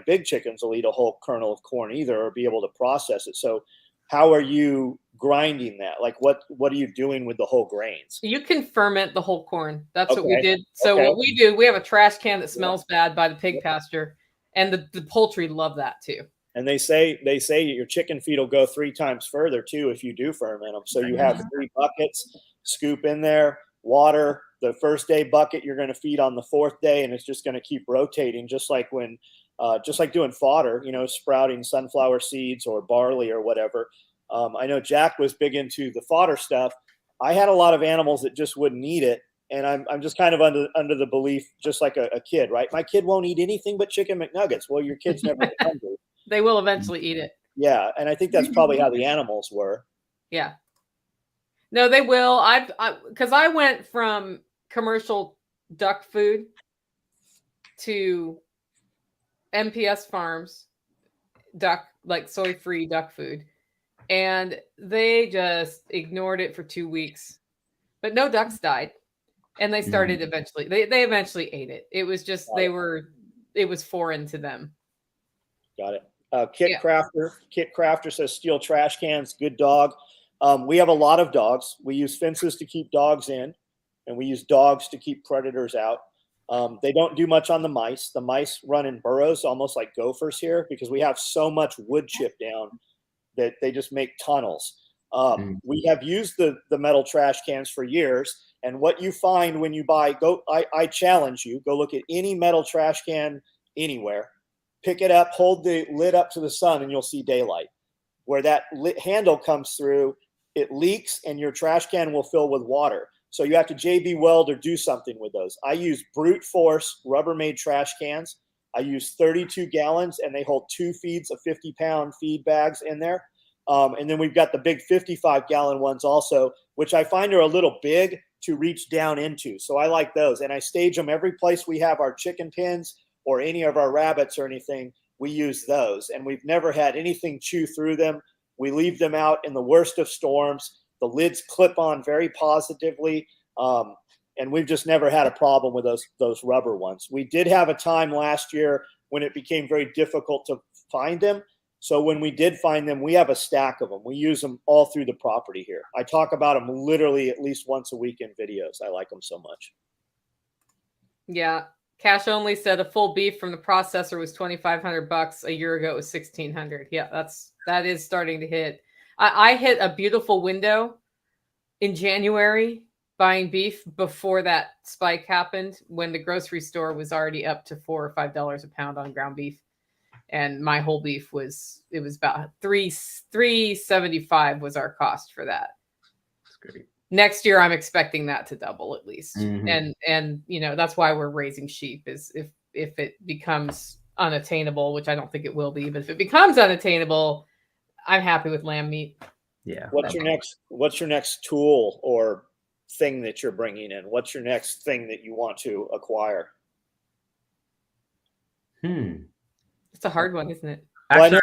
big chickens will eat a whole kernel of corn either, or be able to process it. So how are you grinding that? Like what are you doing with the whole grains? You can ferment the whole corn. That's what we did. So what we do, we have a trash can that smells bad by the pig pasture, and the poultry love that too. And they say your chicken feed will go 3 times further too if you do ferment them. So you have 3 buckets, scoop in there, water. The first day bucket you're going to feed on the 4th day, and it's just going to keep rotating, just like doing fodder, sprouting sunflower seeds or barley or whatever. I know Jack was big into the fodder stuff. I had a lot of animals that just wouldn't eat it, and I'm just kind of under the belief, just like a kid, right? My kid won't eat anything but chicken McNuggets. Well, your kids never get hungry. They will eventually eat it. Yeah, and I think that's probably how the animals were. Yeah. No, they will. Because I went from commercial duck food to MPS Farms like soy-free duck food, and they just ignored it for 2 weeks. But no ducks died, and they started eventually. They eventually ate it. It was just it was foreign to them. Got it. Kit Crafter says steel trash cans, good dog. We have a lot of dogs. We use fences to keep dogs in, and we use dogs to keep predators out. They don't do much on the mice. The mice run in burrows, almost like gophers here, because we have so much wood chip down that they just make tunnels. We have used the metal trash cans for years, and what you find when you buy, I challenge you, go look at any metal trash can anywhere. Pick it up, hold the lid up to the sun, and you'll see daylight. Where that handle comes through, it leaks, and your trash can will fill with water. So you have to JB weld or do something with those. I use brute force Rubbermaid trash cans. I use 32 gallons, and they hold 2 feeds of 50-pound feed bags in there. And then we've got the big 55-gallon ones also, which I find are a little big to reach down into. So I like those, and I stage them every place we have our chicken pens or any of our rabbits or anything. We use those, and we've never had anything chew through them. We leave them out in the worst of storms. The lids clip on very positively, and we've just never had a problem with those rubber ones. We did have a time last year when it became very difficult to find them. So when we did find them, we have a stack of them. We use them all through the property here. I talk about them literally at least once a week in videos. I like them so much. Yeah. Cash Only said a full beef from the processor was $2,500. A year ago, it was $1,600. Yeah, that is starting to hit. I hit a beautiful window in January buying beef before that spike happened, when the grocery store was already up to $4 or $5 a pound on ground beef, and my whole beef was about $3.75 was our cost for that. That's great. Next year, I'm expecting that to double at least. And that's why we're raising sheep, is if it becomes unattainable, which I don't think it will be, but if it becomes unattainable, I'm happy with lamb meat. Yeah. What's your next tool or thing that you're bringing in? What's your next thing that you want to acquire? It's a hard one, isn't it? Actually,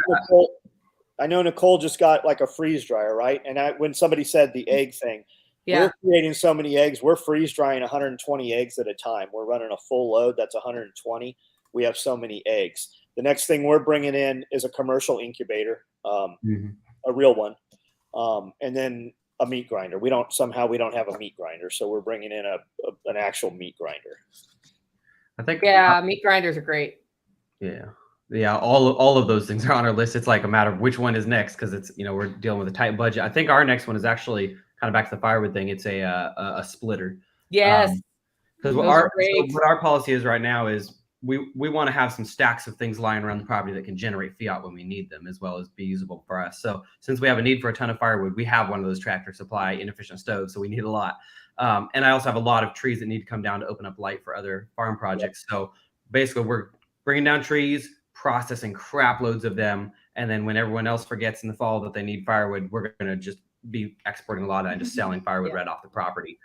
I know Nicole just got like a freeze dryer, right? And when somebody said the egg thing, Yeah. We're creating so many eggs. We're freeze drying 120 eggs at a time. We're running a full load. That's 120. We have so many eggs. The next thing we're bringing in is a commercial incubator, a real one, and then a meat grinder. We don't have a meat grinder, so we're bringing in an actual meat grinder. I think. Yeah, meat grinders are great. Yeah. All of those things are on our list. It's like a matter of which one is next because it's we're dealing with a tight budget. I think our next one is actually kind of back to the firewood thing. It's a splitter. Yes. Because what our policy is right now is we want to have some stacks of things lying around the property that can generate fiat when we need them, as well as be usable for us. So since we have a need for a ton of firewood, we have one of those Tractor Supply inefficient stoves, so we need a lot. And I also have a lot of trees that need to come down to open up light for other farm projects. So basically, we're bringing down trees, processing crap loads of them, and then when everyone else forgets in the fall that they need firewood, we're going to just be exporting a lot of that and just selling firewood right off the property.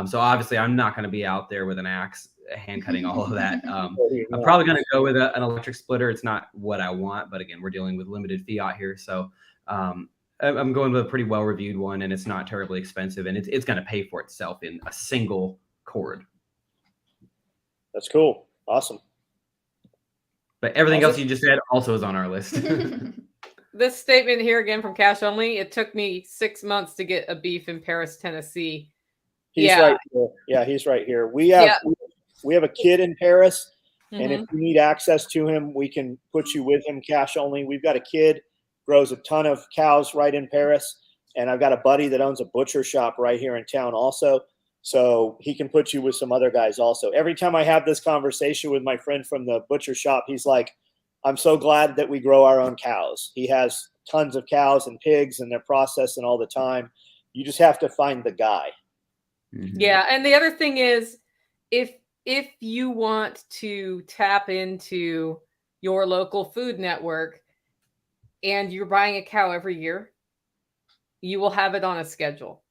So obviously, I'm not going to be out there with an axe, hand cutting all of that. I'm probably going to go with an electric splitter. It's not what I want, but again, we're dealing with limited fiat here, so I'm going with a pretty well-reviewed one, and it's not terribly expensive, and it's going to pay for itself in a single cord. That's cool. Awesome. But everything else you just said also is on our list. This statement here again from Cash Only. It took me 6 months to get a beef in Paris, Tennessee. He's right here. Yeah, he's right here. We have a kid in Paris, and if you need access to him, we can put you with him. Cash Only. We've got a kid, grows a ton of cows right in Paris, and I've got a buddy that owns a butcher shop right here in town also. So he can put you with some other guys also. Every time I have this conversation with my friend from the butcher shop, he's like, I'm so glad that we grow our own cows. He has tons of cows and pigs, and they're processing all the time. You just have to find the guy. Yeah, and the other thing is, if you want to tap into your local food network and you're buying a cow every year, you will have it on a schedule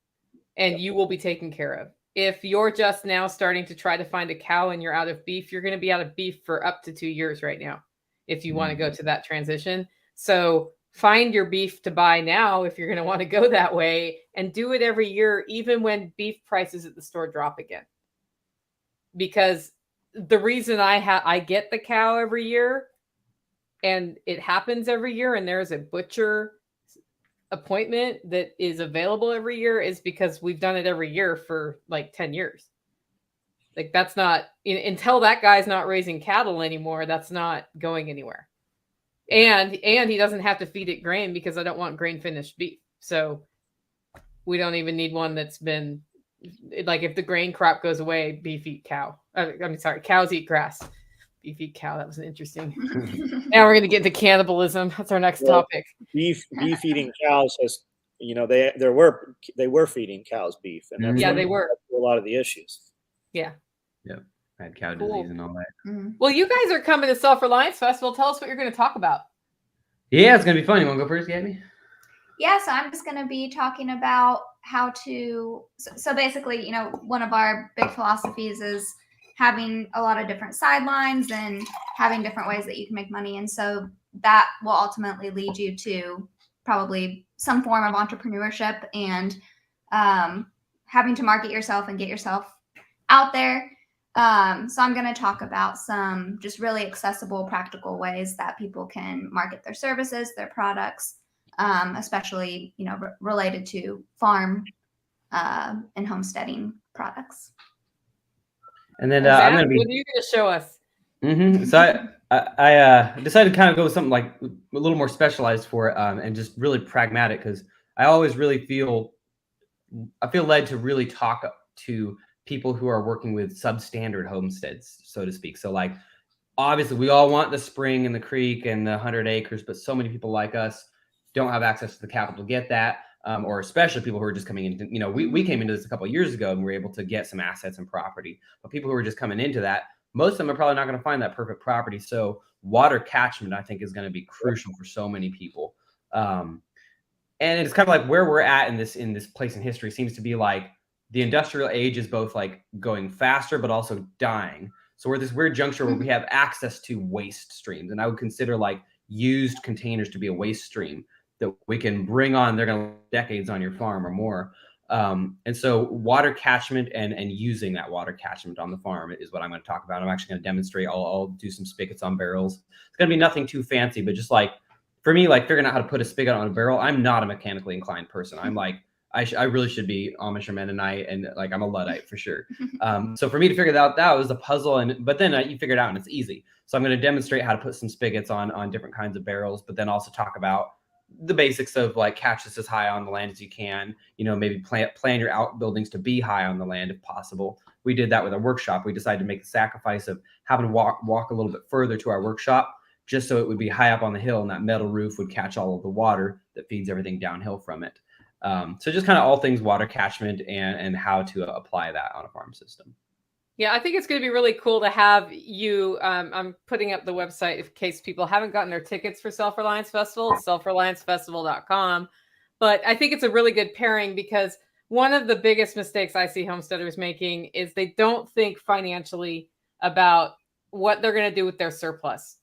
and you will be taken care of. If you're just now starting to try to find a cow and you're out of beef, you're going to be out of beef for up to 2 years right now if you want to go to that transition. So find your beef to buy now if you're going to want to go that way, and do it every year, even when beef prices at the store drop again. Because the reason I get the cow every year, and it happens every year, and there's a butcher appointment that is available every year, is because we've done it every year for like 10 years. Like, that's not, until that guy's not raising cattle anymore, that's not going anywhere. And he doesn't have to feed it grain, because I don't want grain finished beef. So we don't even need one that's been, like, if the grain crop goes away, beef eat cow. Cows eat grass. Beef eat cow. That was interesting. Now we're going to get into cannibalism. That's our next topic. Beef eating cows has, they were feeding cows beef, and that's they were a lot of the issues. Yeah. I had cow disease and all that. Well, you guys are coming to Self-Reliance Festival. Tell us what you're going to talk about. Yeah, it's going to be fun. You want to go first, Gabby? Yeah, so I'm just going to be talking about how to, so basically, one of our big philosophies is having a lot of different sidelines and having different ways that you can make money. And so that will ultimately lead you to probably some form of entrepreneurship and having to market yourself and get yourself out there. So I'm going to talk about some just really accessible, practical ways that people can market their services, their products, especially, related to farm and homesteading products. And then I'm going to be. What are you going to show us? So I decided to kind of go with something like a little more specialized for it, and just really pragmatic, because I always really feel led to really talk to people who are working with substandard homesteads, so to speak. So, like, obviously we all want the spring and the creek and the 100 acres, but so many people like us don't have access to the capital to get that, or especially people who are just coming into, we came into this a couple of years ago and we were able to get some assets and property, but people who are just coming into that, most of them are probably not going to find that perfect property. So water catchment, I think, is going to be crucial for so many people. And it's kind of like where we're at in this place in history seems to be like the industrial age is both like going faster, but also dying. So we're at this weird juncture where we have access to waste streams. And I would consider like used containers to be a waste stream that we can bring on. They're going to decades on your farm or more. And so water catchment and using that water catchment on the farm is what I'm going to talk about. I'm actually going to demonstrate. I'll do some spigots on barrels. It's going to be nothing too fancy, but just like for me, like figuring out how to put a spigot on a barrel. I'm not a mechanically inclined person. I'm like, I really should be Amish or Mennonite, and like I'm a Luddite for sure. So for me to figure that out, that was a puzzle. But then you figure it out and it's easy. So I'm going to demonstrate how to put some spigots on different kinds of barrels, but then also talk about the basics of like catch this as high on the land as you can, maybe plan your outbuildings to be high on the land if possible. We did that with our workshop. We decided to make the sacrifice of having to walk a little bit further to our workshop just so it would be high up on the hill and that metal roof would catch all of the water that feeds everything downhill from it. So just kind of all things water catchment and how to apply that on a farm system. Yeah, I think it's going to be really cool to have you. I'm putting up the website in case people haven't gotten their tickets for Self-Reliance Festival, selfreliancefestival.com. But I think it's a really good pairing because one of the biggest mistakes I see homesteaders making is they don't think financially about what they're going to do with their surplus,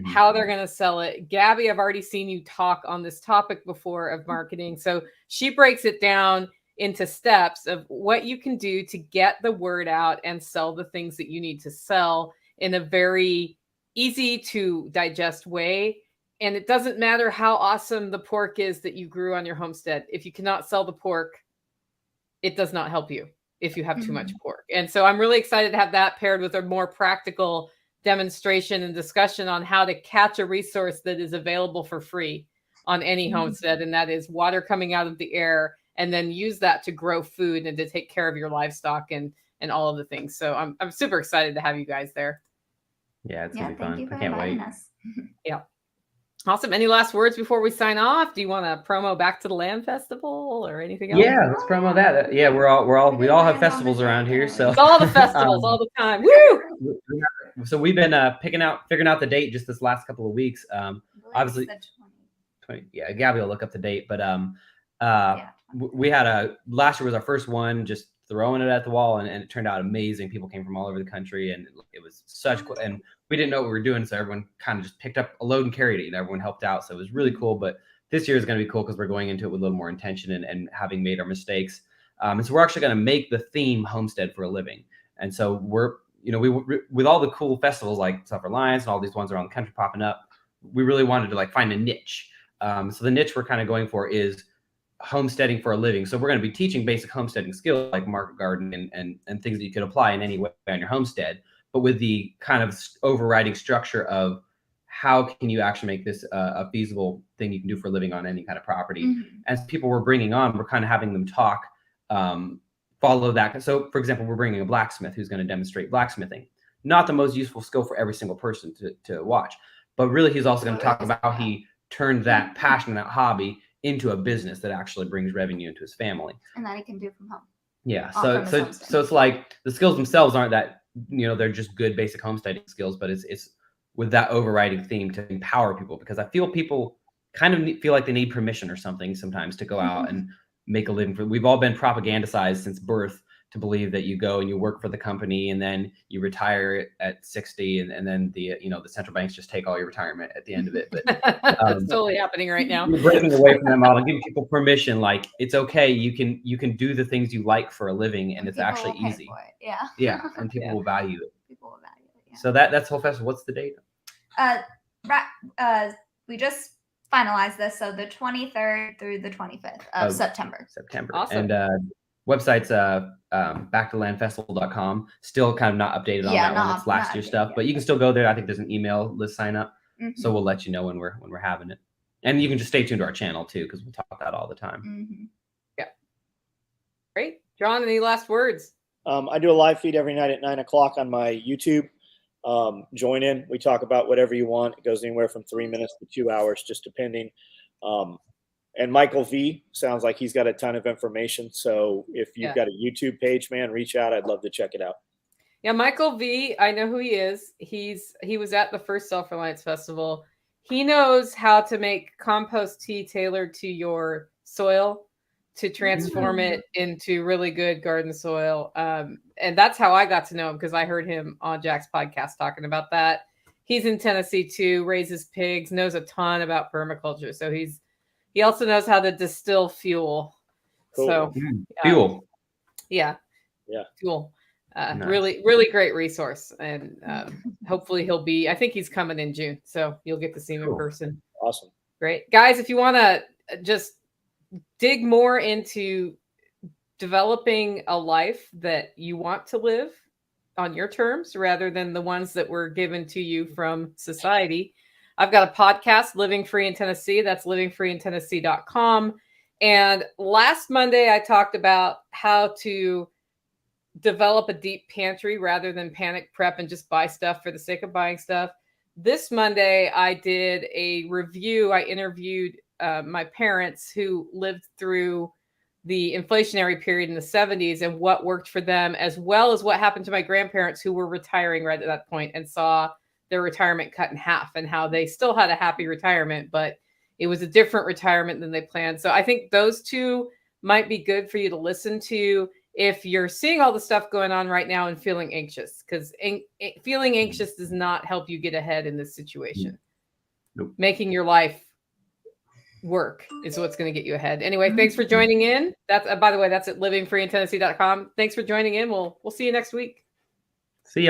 how they're going to sell it. Gabby, I've already seen you talk on this topic before of marketing. So she breaks it down into steps of what you can do to get the word out and sell the things that you need to sell in a very easy to digest way. And it doesn't matter how awesome the pork is that you grew on your homestead. If you cannot sell the pork, it does not help you if you have too much pork. And so I'm really excited to have that paired with a more practical demonstration and discussion on how to catch a resource that is available for free on any homestead. And that is water coming out of the air, and then use that to grow food and to take care of your livestock and all of the things. So I'm super excited to have you guys there. Yeah, it's gonna be fun. Thank you for I can't wait. inviting us. Yeah. Awesome. Any last words before we sign off? Do you want to promo back to the land festival or anything else? Yeah, let's promo that. Yeah, we all have festivals around here. So It's all the festivals all the time. Woo! So we've been figuring out the date just this last couple of weeks. Obviously, 20. Yeah, Gabby will look up the date, but we had last year was our first one, just throwing it at the wall, and it turned out amazing. People came from all over the country, and it was and we didn't know what we were doing, so everyone kind of just picked up a load and carried it, and everyone helped out. So it was really cool. But this year is going to be cool because we're going into it with a little more intention and having made our mistakes. And so we're actually going to make the theme homestead for a living. And so we're, we with all the cool festivals like Self-Reliance and all these ones around the country popping up, we really wanted to like find a niche. So the niche we're kind of going for is homesteading for a living. So we're going to be teaching basic homesteading skills like market garden and things that you could apply in any way on your homestead, but with the kind of overriding structure of how can you actually make this a feasible thing you can do for a living on any kind of property. As people we're bringing on, we're kind of having them talk, follow that. So for example, we're bringing a blacksmith who's going to demonstrate blacksmithing, not the most useful skill for every single person to watch, but really he's also going to talk about how he turned that passion, that hobby into a business that actually brings revenue into his family. And that he can do from home. Yeah. So it's like the skills themselves aren't that, they're just good basic homesteading skills, but it's with that overriding theme to empower people, because I feel people kind of feel like they need permission or something sometimes to go out and make a living. We've all been propagandized since birth to believe that you go and you work for the company and then you retire at 60 and then the central banks just take all your retirement at the end of it. But that's totally happening right now. We're breaking away from that model, giving people permission. Like, it's okay. You can do the things you like for a living, and it's actually easy. Yeah. And people will value it. People will value it. Yeah. So that's the whole festival. What's the date? We just finalized this. So the 23rd through the 25th of September. Awesome. And website's backtolandfestival.com. Still kind of not updated on that one. It's last year's stuff, but you can still go there. I think there's an email list sign up. So we'll let you know when we're having it. And you can just stay tuned to our channel too, because we'll talk about that all the time. Yeah. Great. John, any last words? I do a live feed every night at 9:00 on my YouTube. Join in. We talk about whatever you want. It goes anywhere from 3 minutes to 2 hours, just depending. And Michael V sounds like he's got a ton of information. So if you've got a YouTube page, man, reach out. I'd love to check it out. Yeah, Michael V, I know who he is. He was at the first Self-Reliance Festival. He knows how to make compost tea tailored to your soil to transform it into really good garden soil. And that's how I got to know him, because I heard him on Jack's podcast talking about that. He's in Tennessee too, raises pigs, knows a ton about permaculture. So he also knows how to distill fuel Cool. So Fuel. yeah. Yeah. Cool. Nice. Really great resource. And hopefully I think he's coming in June. So you'll get to see him in Cool. person. Awesome. Great. Guys, if you want to just dig more into developing a life that you want to live on your terms rather than the ones that were given to you from society, I've got a podcast, Living Free in Tennessee. That's livingfreeintennessee.com. And last Monday, I talked about how to develop a deep pantry rather than panic prep and just buy stuff for the sake of buying stuff. This Monday, I did a review. I interviewed my parents who lived through the inflationary period in the 70s and what worked for them, as well as what happened to my grandparents who were retiring right at that point and saw their retirement cut in half, and how they still had a happy retirement, but it was a different retirement than they planned. So I think those two might be good for you to listen to if you're seeing all the stuff going on right now and feeling anxious, because feeling anxious does not help you get ahead in this situation. Nope. Making your life work is what's going to get you ahead. Anyway, thanks for joining in. That's by the way, that's at livingfreeintennessee.com. Thanks for joining in. We'll see you next week.